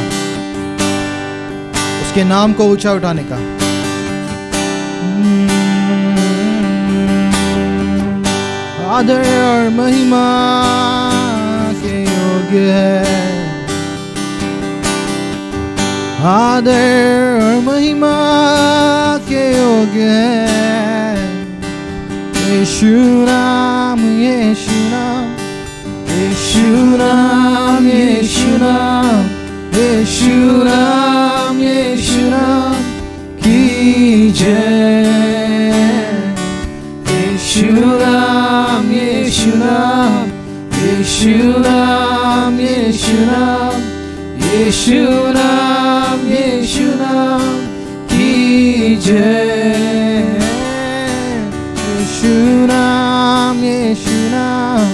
उसके नाम को ऊंचा उठाने का। आदर और महिमा के योग्य है, आदर और महिमा के योग्य है। यीशु नाम, यीशु नाम, यीशु नाम, यीशु नाम, यीशु नाम, यीशु नाम की जय। यीशु नाम, यीशु नाम, यीशु नाम, यीशु नाम, यीशु नाम, यीशु नाम की जय। यीशु नाम, यीशु नाम,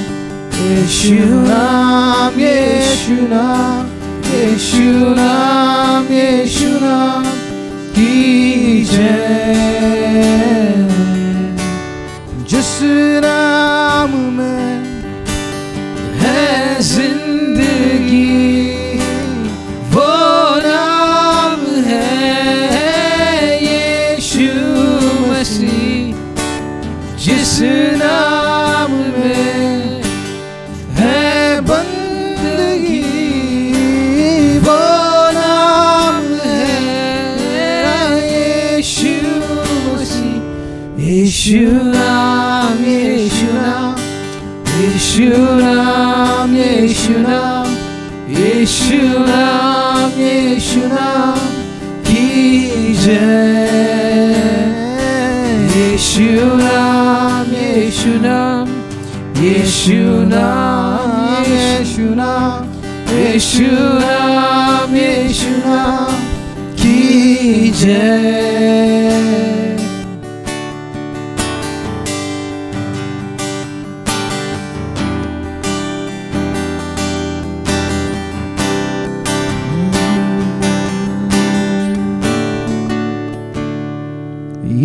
यीशु नाम, यीशु नाम, यीशु नाम, यीशु नाम की जय। जिस नाम में है जिंदगी, वो नाम है यीशु मसीह। जिस नाम में है बंदगी, वो नाम है यीशु मसीह। यीशु नाम, यीशु नाम, यीशु नाम, यीशु नाम, यीशु नाम, यीशु नाम की जय। यीशु नाम, यीशु नाम, यीशु नाम, यीशु नाम, यीशु नाम, यीशु नाम की जय।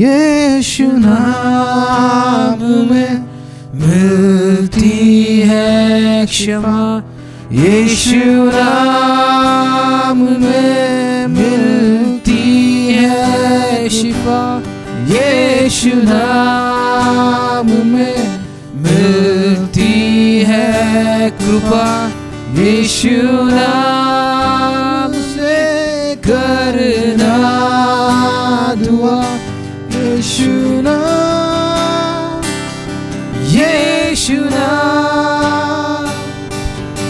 यीशु नाम में मिलती है क्षमा, यीशु नाम में मिलती है शिफा। यीशु नाम में मिलती है कृपा। यीशु नाम से करना दुआ। यीशु नाम, यीशु नाम,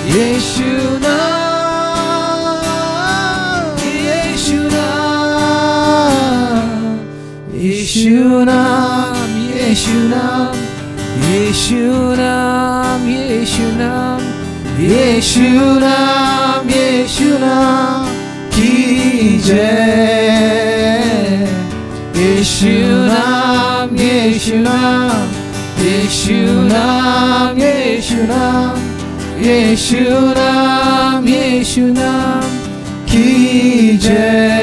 यीशु नाम, यीशु नाम, यीशु नाम, यीशु नाम, यीशु नाम, यीशु नाम, यीशु नाम, यीशु नाम की जय। यीशु नाम, यीशु नाम, यीशु नाम, यीशु नाम, यीशु नाम, यीशु नाम की जय।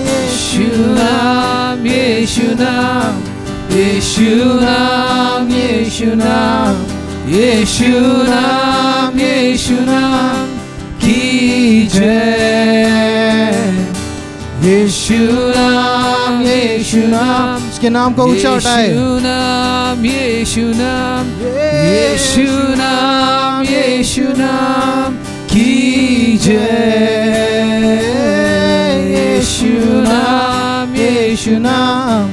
यीशु नाम, यीशु नाम, यीशु नाम, यीशु नाम, यीशु नाम, यीशु नाम की जय। यीशु नाम, यीशु नाम, उसके नाम को ऊंचा उठाए। यीशु नाम, यीशु नाम, यीशु नाम, यीशु नाम की जय। यीशु नाम, यीशु नाम,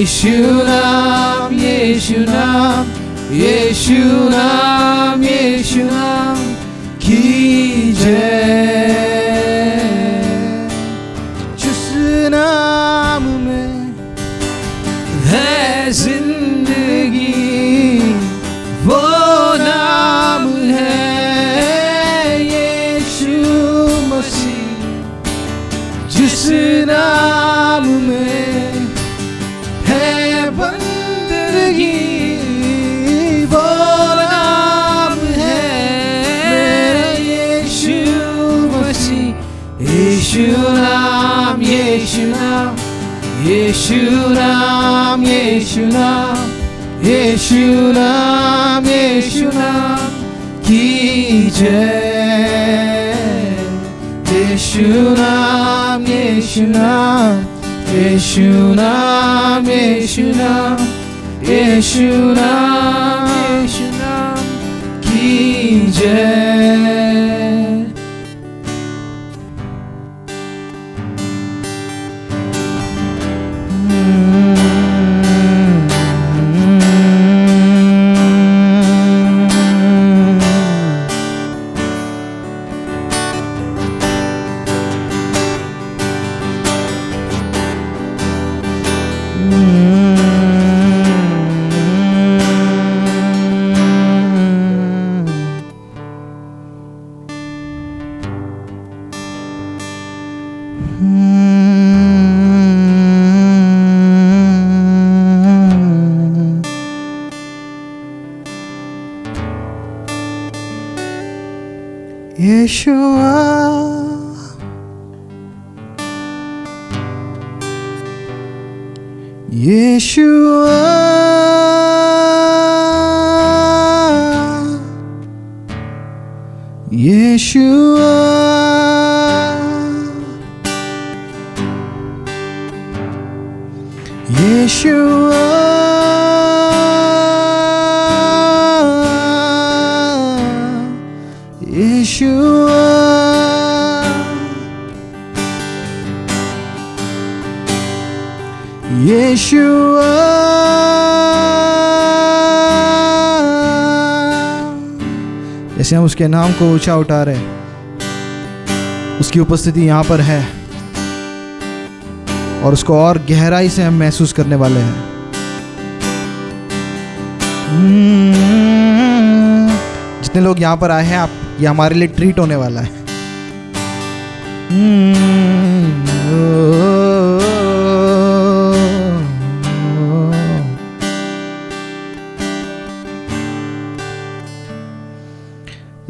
यीशु नाम, यीशु नाम, यीशु नाम, यीशु नाम की जय। जिस नाम में है जिंदगी, वो नाम है यीशु मसीह। जिस नाम में है बंदगी, वो नाम है मेरा यीशु मसीह। यीशु नाम, यीशु नाम, यीशु नाम, यीशु नाम, यीशु नाम, यीशु नाम की जय। यीशु नाम, यीशु नाम, यीशु नाम, यीशु नाम, यीशु नाम, यीशु नाम की जय। यीशुआ, यीशुआ, यीशुआ, यीशुआ, यीशुआ, यीशुआ, जैसे हम उसके नाम को ऊंचा उठा रहे, उसकी उपस्थिति यहाँ पर है और उसको और गहराई से हम महसूस करने वाले हैं। जितने लोग यहाँ पर आए हैं, आप, ये हमारे लिए ट्रीट होने वाला है।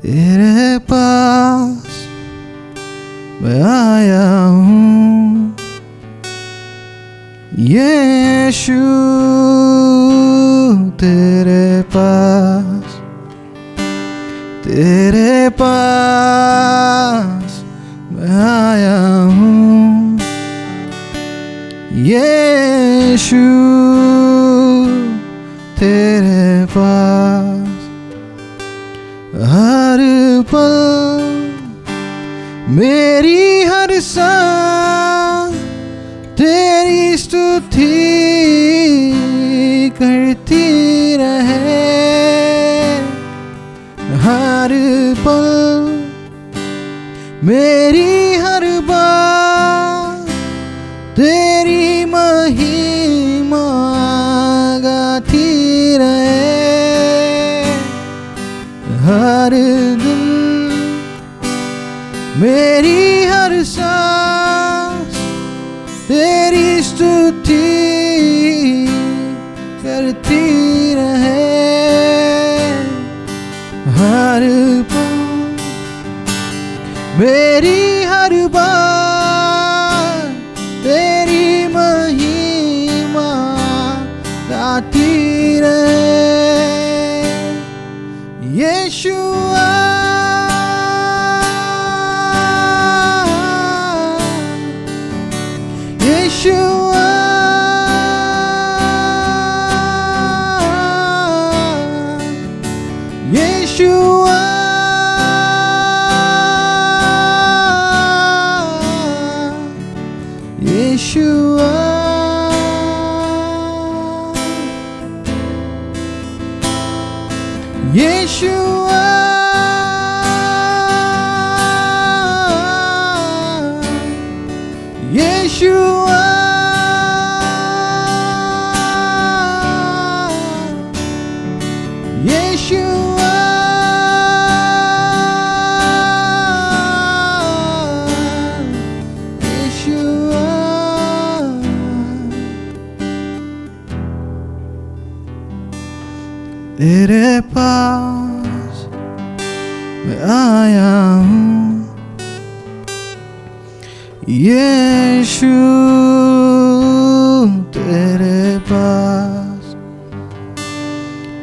तेरे पास मैं आया हूँ यीशु, तेरे पास, तेरे पास मैं आया हूँ यीशु, तेरे पास। हर पल मेरी हर सांस तेरी स्तुति करती रहे। हर पल मेरी हर बात तेरी महिमा गाती रहे। हर दिन मेरी हर सांस तेरी स्तुति करती रहे। हर पल मेरी हर बात तेरी महिमा गाती रहे। यीशुआ, यीशुआ, यीशुआ, यीशुआ यीशुआ यीशुआ यीशुआ तेरे पास मैं आया हूँ यीशु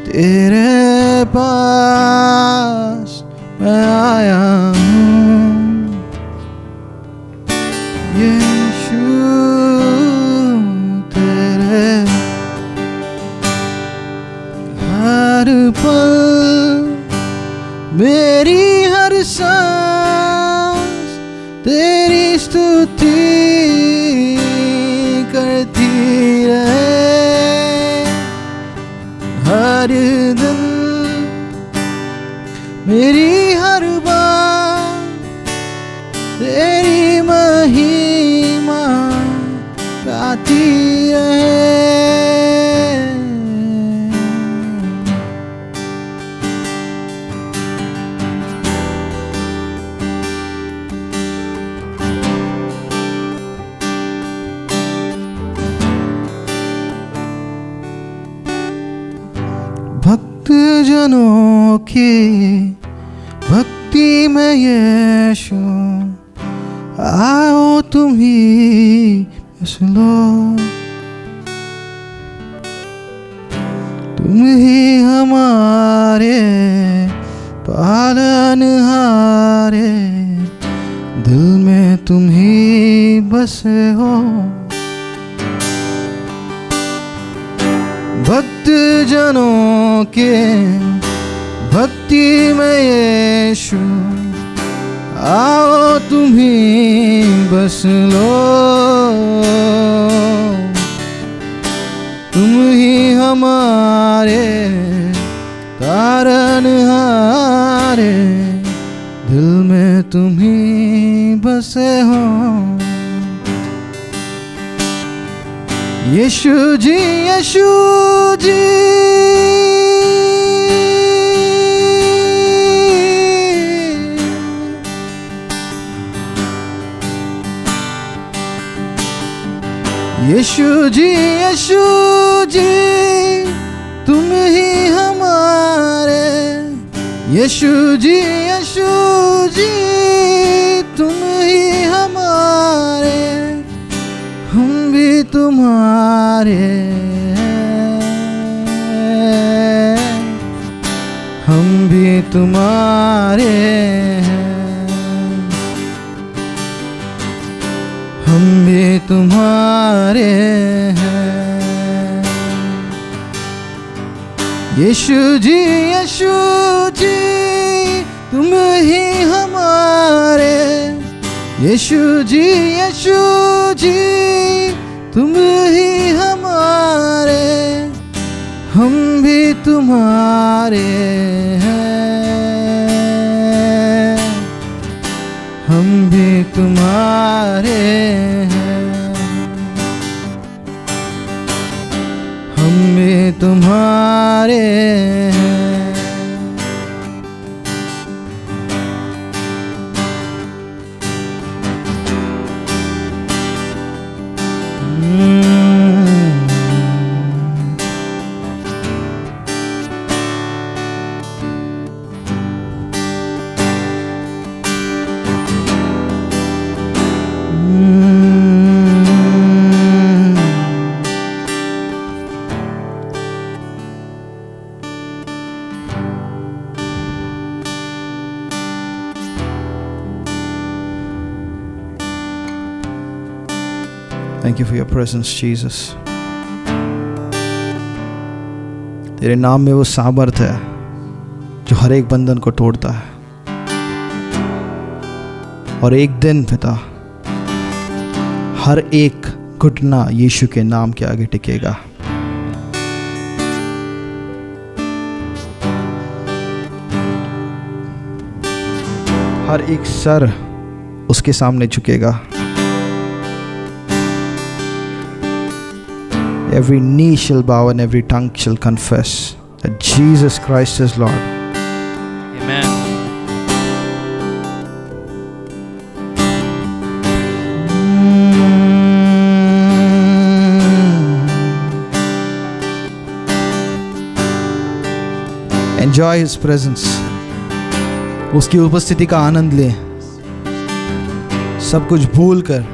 तेरे पास मैं आया हूँ यीशु तेरे हर पल मेरी हर सांस तेरी स्तुति करती रहे हर दिन मेरी हर बात तेरी महिमा गाती रहे भक्त जनों की भक्ति में यीशु आओ तुम ही सुनो तुम ही हमारे पालनहारे दिल में तुम ही बसे हो भक्त जनों के भक्ति में यीशु आओ तुम ही बस लो तुम ही हमारे तारनहारे दिल में तुम ही बसे हो यीशु जी यीशु जी यीशु जी यीशु जी तुम ही हमारे यीशु जी तुम ही हमारे हम भी तुम्हारे हम भी तुम्हारे हम भी तुम्हारे हैं यीशु जी तुम ही हमारे यीशु जी तुम ही हमारे हम भी तुम्हारे हैं हम भी तुम्हारे हैं हम भी तुम्हारे हैं Thank you for your presence, Jesus. तेरे नाम में वो सामर्थ है जो हर एक बंधन को तोड़ता है और एक दिन पिता हर एक घुटना यीशु के नाम के आगे टिकेगा हर एक सर उसके सामने झुकेगा. Every knee shall bow and every tongue shall confess that Jesus Christ is Lord. Amen. Enjoy His presence. उसकी उपस्थिति का आनंद ले, सब कुछ भूल कर.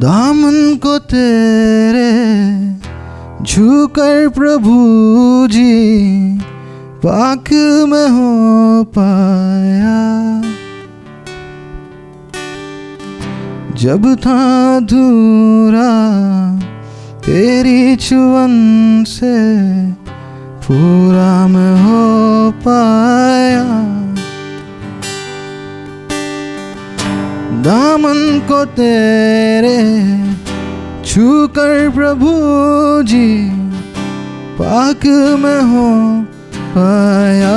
दामन को तेरे झुकर प्रभु जी पाक में हो पाया. जब था अधूरा तेरी छुअन से पूरा में हो पाया. दामन को तेरे छूकर प्रभु जी पाक में हो पाया.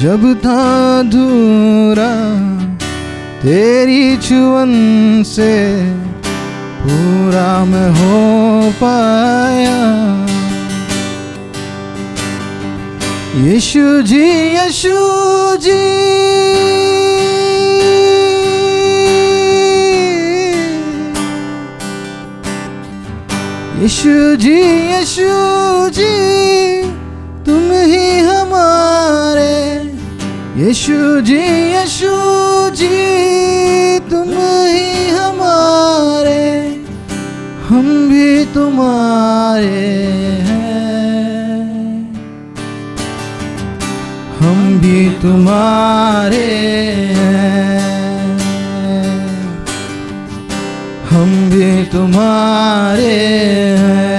जब था अधूरा तेरी छुअन से पूरा में हो पाया. यीशु जी यीशु जी यीशु जी यीशु जी तुम ही हमारे. यीशु जी यीशु जी तुम ही हमारे. हम भी तुम्हारे हैं. हम भी तुम्हारे हैं. हम भी तुम्हारे हैं.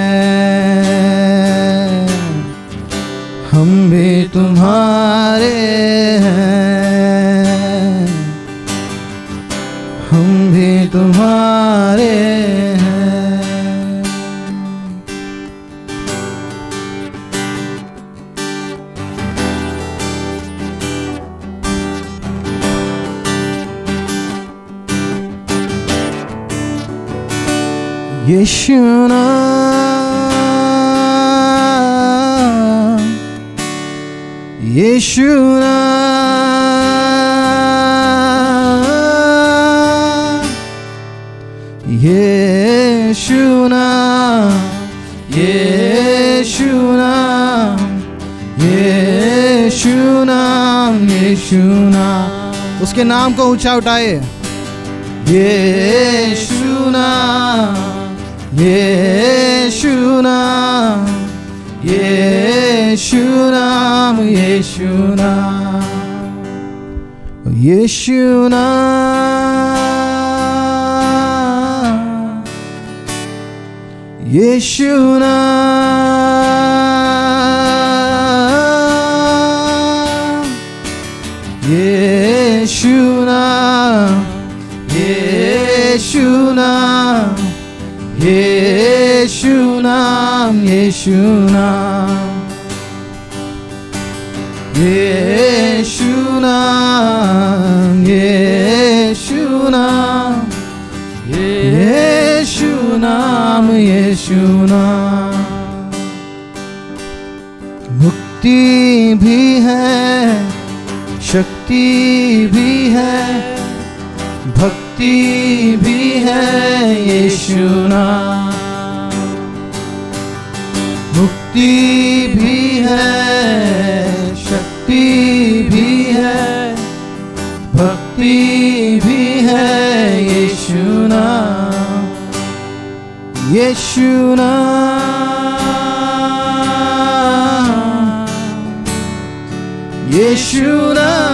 हम भी तुम्हारे हैं. हम भी तुम्हारे हैं. यीशु नाम यीशु नाम यीशु नाम यीशु नाम यीशु नाम यीशु नाम. उसके नाम को ऊंचा उठाए. यीशु नाम यीशु नाम यीशु नाम यीशु नाम यीशु नाम यीशु नाम यीशु नाम यीशु नाम यीशु नाम यीशु नाम यीशु नाम यीशु नाम यीशु नाम यीशु नाम. मुक्ति भी है शक्ति भी है भक्ति भी है यीशु नाम. मुक्ति भी है शक्ति भी है भक्ति भी है यीशु नाम. यीशु नाम यीशु नाम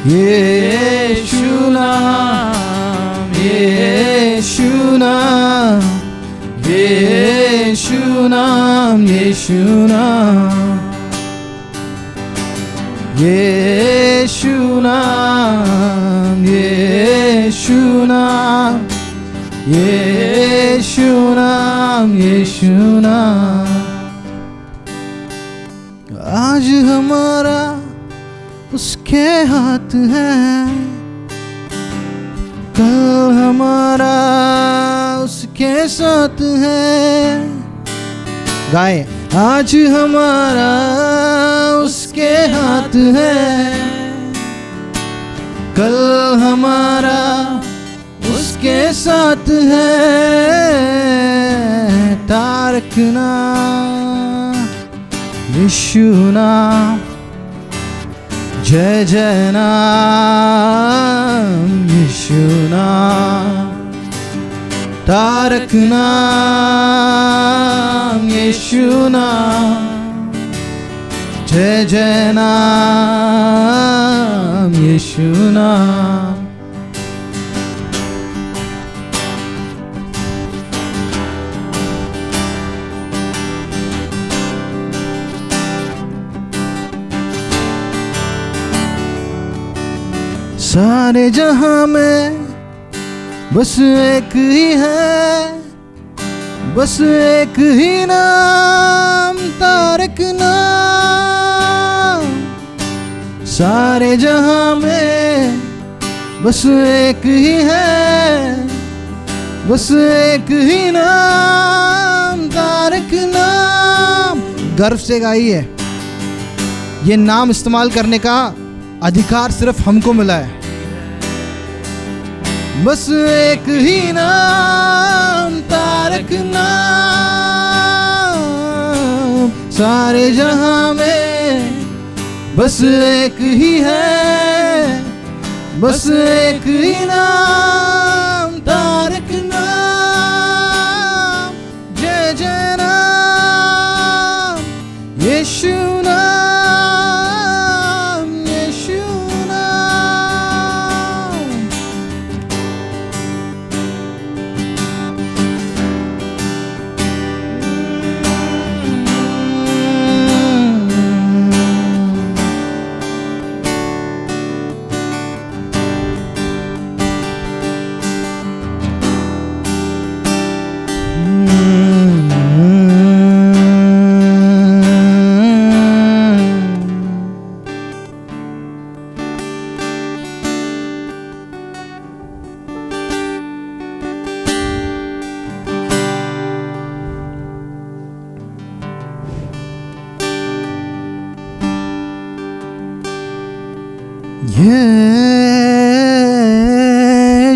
यीशु नाम यीशु नाम, यीशु नाम, यीशु नाम, यीशु नाम, यीशु नाम, यीशु नाम, यीशु नाम। आज हमारा उसके हाथ है, कल हमारा उसके साथ है। गाए, आज हमारा उसके हाथ है, कल हमारा उसके साथ है। तारकना यीशु नाम, जय जय नाम यीशु नाम। तारक नाम यीशु नाम, जय जय नाम यीशु नाम। सारे जहां में बस एक ही है, बस एक ही नाम, तारक नाम। सारे जहां में बस एक ही है, बस एक ही नाम, तारक नाम। गर्व से गाइए, ये नाम इस्तेमाल करने का अधिकार सिर्फ हमको मिला है। बस एक ही नाम, तारक नाम। सारे जहां में बस एक ही है, बस एक ही नाम, तारक नाम। जय जय नाम यीशु नाम, यीशु नाम।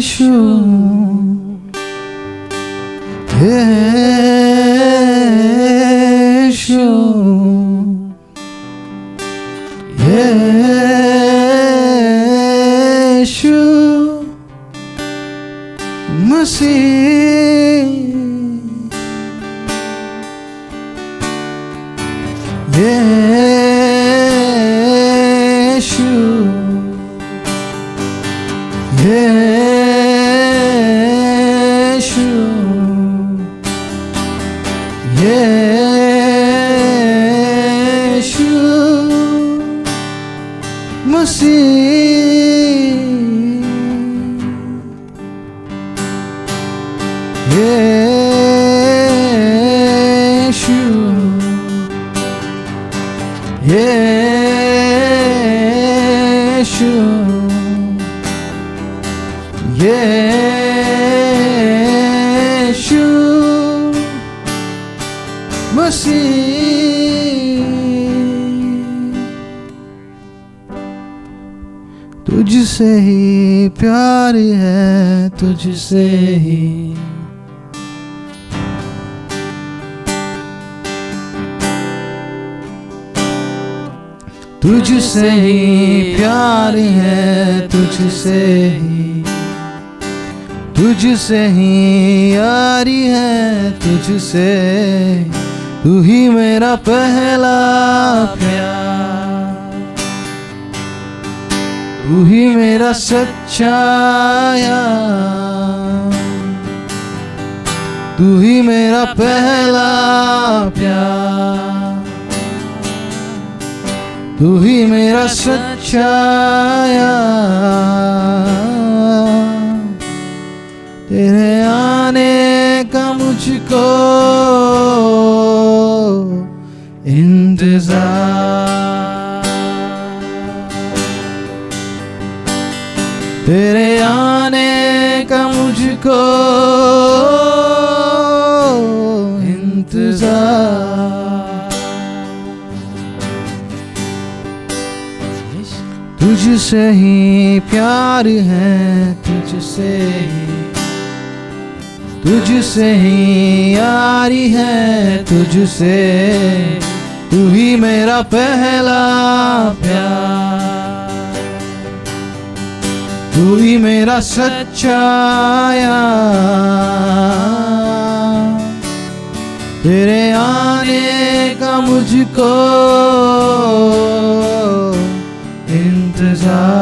यीशु, यीशु, यीशु मसीह। यीशु, यीशु, यीशु मसीह। यीशु, यीशु, यीशु मसीह। तुझसे ही प्यार है, तुझसे ही तुझसे ही प्यार है, तुझसे ही, तुझसे ही यारी है, तुझसे। तू ही मेरा पहला प्यार, तू ही मेरा सच्चा यार। तू ही मेरा पहला प्यार, तू ही मेरा सच्चा यार। तेरे आने का मुझको इंतजार, तेरे आने का मुझको इंतजार। तुझसे ही प्यार है, तुझसे ही यारी है, तुझसे तू ही मेरा पहला प्यार, तू ही मेरा सच्चा यार। तेरे आने का मुझको इंतजार,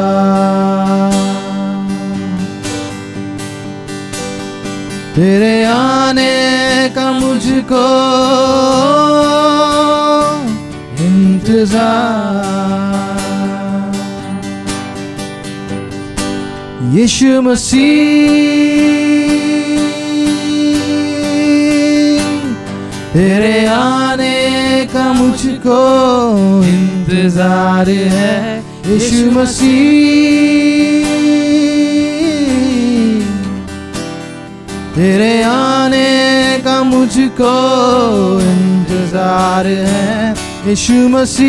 तेरे आने का मुझको इंतजार। यीशु मसीह, तेरे आने का मुझको इंतजार है। यीशु मसीह, तेरे आने का मुझको इंतजार है। यीशु मसीह,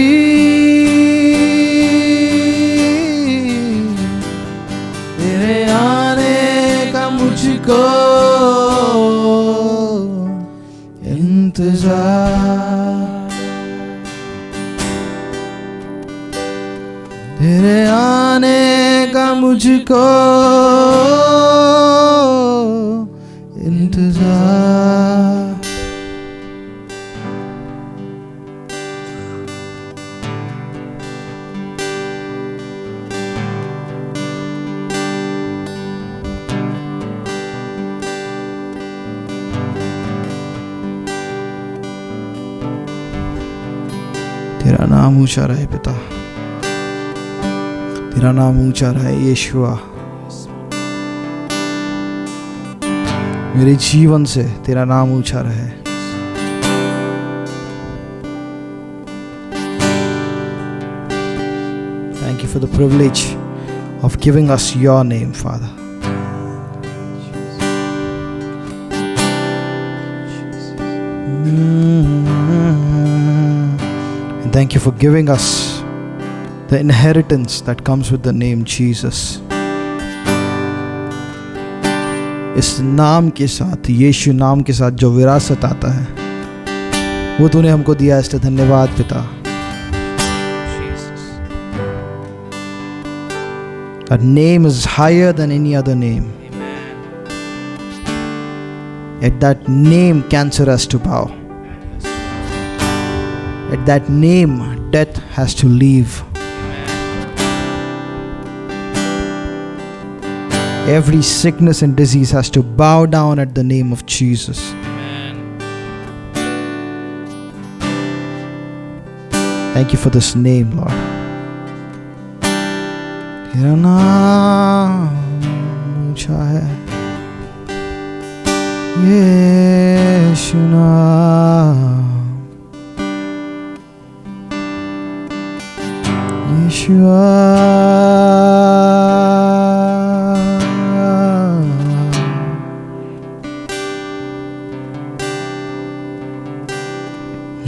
तेरे आने का मुझको इंतजार, तेरे आने का मुझको इंतजार। तेरा नाम ऊंचा रहे पिता, तेरा नाम ऊंचा रहे यीशुआ। मेरे जीवन से तेरा नाम ऊंचा रहे। Thank you for the privilege of giving us your name, Father. And thank you for giving us the inheritance that comes with the name Jesus. इस नाम के साथ, यीशु नाम के साथ जो विरासत आता है, वो तूने हमको दिया। इसलिए धन्यवाद पिता। That name is higher than any other name. At that name, cancer has to bow. At that name, death has to leave. Every sickness and disease has to bow down at the name of Jesus. Thank you for this name, Lord. तेरा नाम ऊंचा है, यीशु नाम, यीशुआ।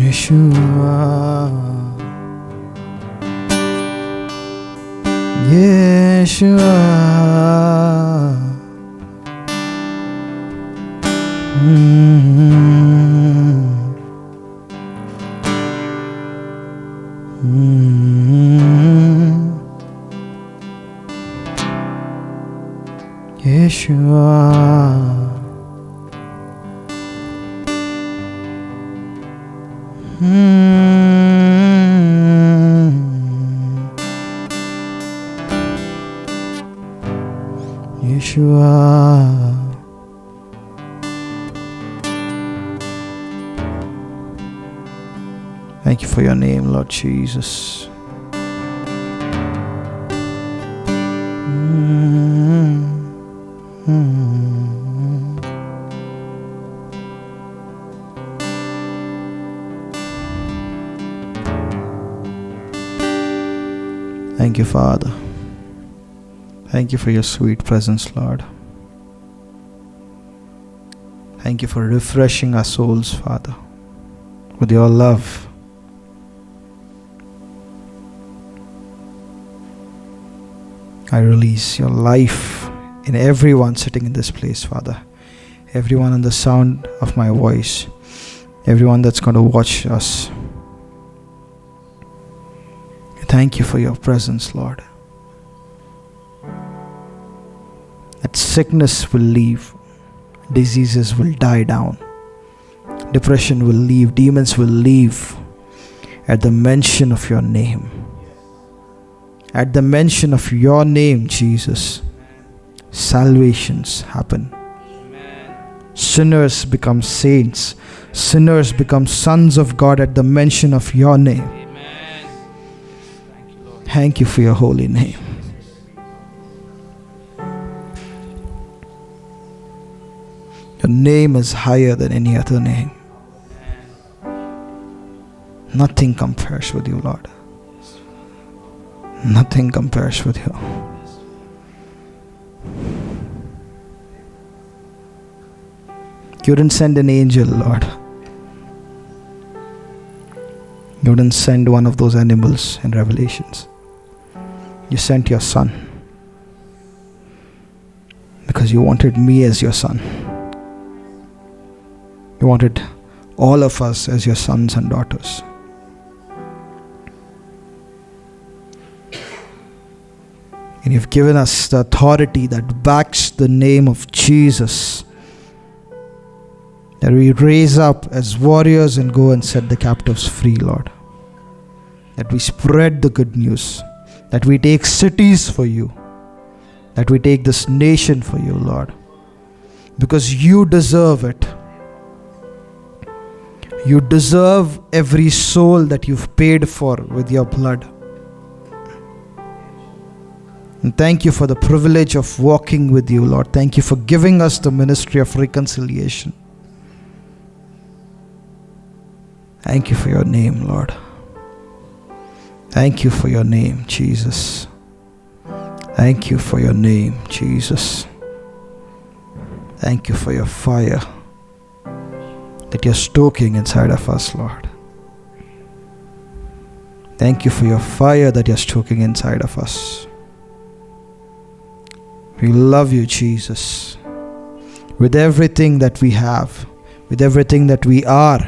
Yeshua, Yeshua, Yeshua. Yeshua, Thank you for your name, Lord Jesus. Thank you, Father. Thank you for your sweet presence, Lord. Thank you for refreshing our souls, Father, with your love. I release your life in everyone sitting in this place, Father. Everyone on the sound of my voice. Everyone that's going to watch us. Thank you for your presence, Lord. That sickness will leave. Diseases will die down. Depression will leave. Demons will leave at the mention of your name. At the mention of your name, Jesus, salvations happen. Sinners become saints. Sinners become sons of God at the mention of your name. Thank you for your holy name. Your name is higher than any other name. Nothing compares with you, Lord. Nothing compares with you. You didn't send an angel, Lord. You didn't send one of those animals in Revelations. You sent your son. Because you wanted me as your son. You wanted all of us as your sons and daughters. And you've given us the authority that backs the name of Jesus. That we raise up as warriors and go and set the captives free, Lord. That we spread the good news. That we take cities for you. That we take this nation for you, Lord. Because you deserve it. You deserve every soul that you've paid for with your blood. And thank you for the privilege of walking with you, Lord. Thank you for giving us the ministry of reconciliation. Thank you for your name, Lord. Thank you for your name, Jesus. Thank you for your name, Jesus. Thank you for your fire that you're stoking inside of us, Lord. Thank you for your fire that you're stoking inside of us. We love you, Jesus. With everything that we have, with everything that we are,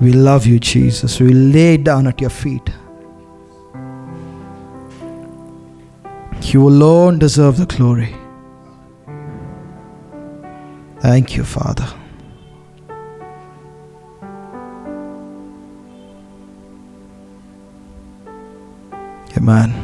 we love you, Jesus. We lay down at your feet. You alone deserve the glory. Thank you, Father. Amen.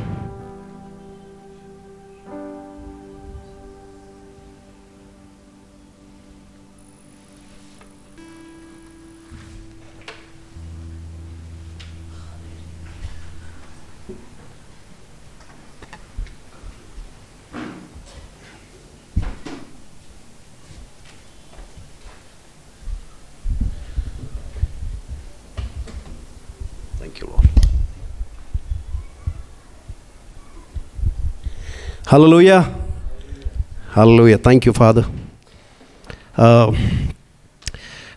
Thank you, Lord. Hallelujah. Hallelujah. Thank you, Father.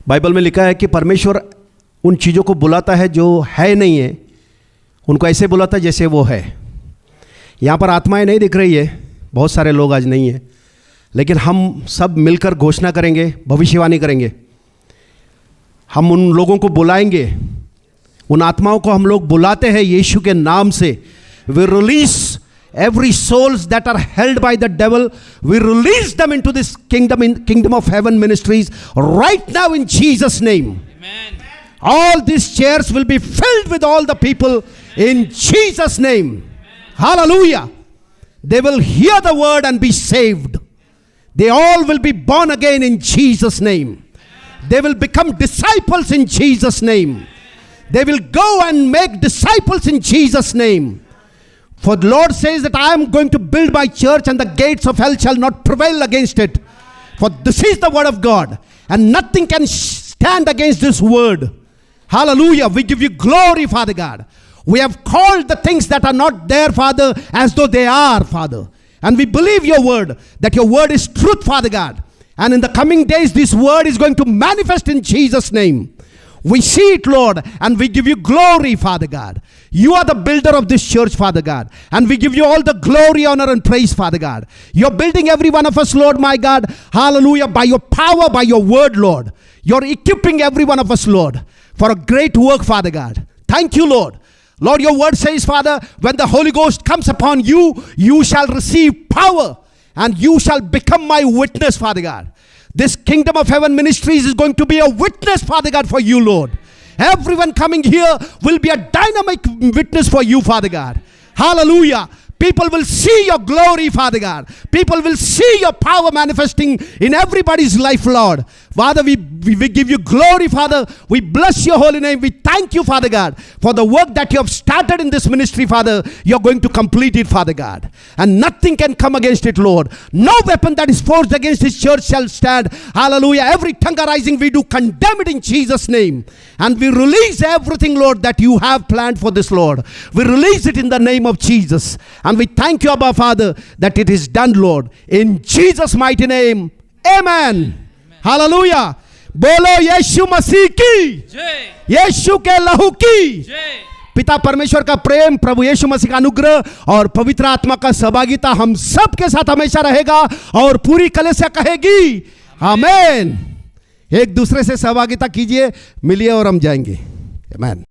Bible में लिखा है कि परमेश्वर उन चीज़ों को बुलाता है जो है नहीं है, उनको ऐसे बुलाता है जैसे वो है। यहाँ पर आत्माएं नहीं दिख रही है, बहुत सारे लोग आज नहीं हैं, लेकिन हम सब मिलकर घोषणा करेंगे, भविष्यवाणी करेंगे। हम उन लोगों को बुलाएंगे, उन आत्माओं को हम लोग बुलाते हैं यीशु के नाम से। We release every souls that are held by the devil, we release them into this kingdom of heaven ministries right now in Jesus name. Amen. All these chairs will be filled with all the people in Jesus name. Amen. Hallelujah. They will hear the word and be saved. They all will be born again in Jesus name. They will become disciples in Jesus name. They will go and make disciples in Jesus' name. For the Lord says that I am going to build my church and the gates of hell shall not prevail against it. For this is the word of God, and nothing can stand against this word. Hallelujah. We give you glory, Father God. We have called the things that are not there, Father, as though they are, Father. And we believe your word, that your word is truth, Father God. And in the coming days, this word is going to manifest in Jesus' name. We see it, Lord, and we give you glory, Father God. You are the builder of this church, Father God. And we give you all the glory, honor, and praise, Father God. You're building every one of us, Lord, my God. Hallelujah. By your power, by your word, Lord. You're equipping every one of us, Lord, for a great work, Father God. Thank you, Lord. Lord, your word says, Father, when the Holy Ghost comes upon you, you shall receive power and you shall become my witness, Father God. This Kingdom of Heaven Ministries is going to be a witness, Father God, for you, Lord. Everyone coming here will be a dynamic witness for you, Father God. Hallelujah. People will see your glory, Father God. People will see your power manifesting in everybody's life, Lord. Father, we give you glory, Father. We bless your holy name. We thank you, Father God, for the work that you have started in this ministry, Father. You're going to complete it, Father God. And nothing can come against it, Lord. No weapon that is forged against this church shall stand. Hallelujah. Every tongue arising, we do condemn it in Jesus' name. And we release everything, Lord, that you have planned for this, Lord. We release it in the name of Jesus. And we thank you, Abba Father, that it is done, Lord. In Jesus' mighty name, amen. Hallelujah. बोलो यीशु मसीह की जय, यीशु के लहू की जय। पिता परमेश्वर का प्रेम, प्रभु यीशु मसीह का अनुग्रह और पवित्र आत्मा का सहभागिता हम सब के साथ हमेशा रहेगा और पूरी कलीसिया कहेगी आमीन। एक दूसरे से सहभागिता कीजिए, मिलिए और हम जाएंगे। आमीन।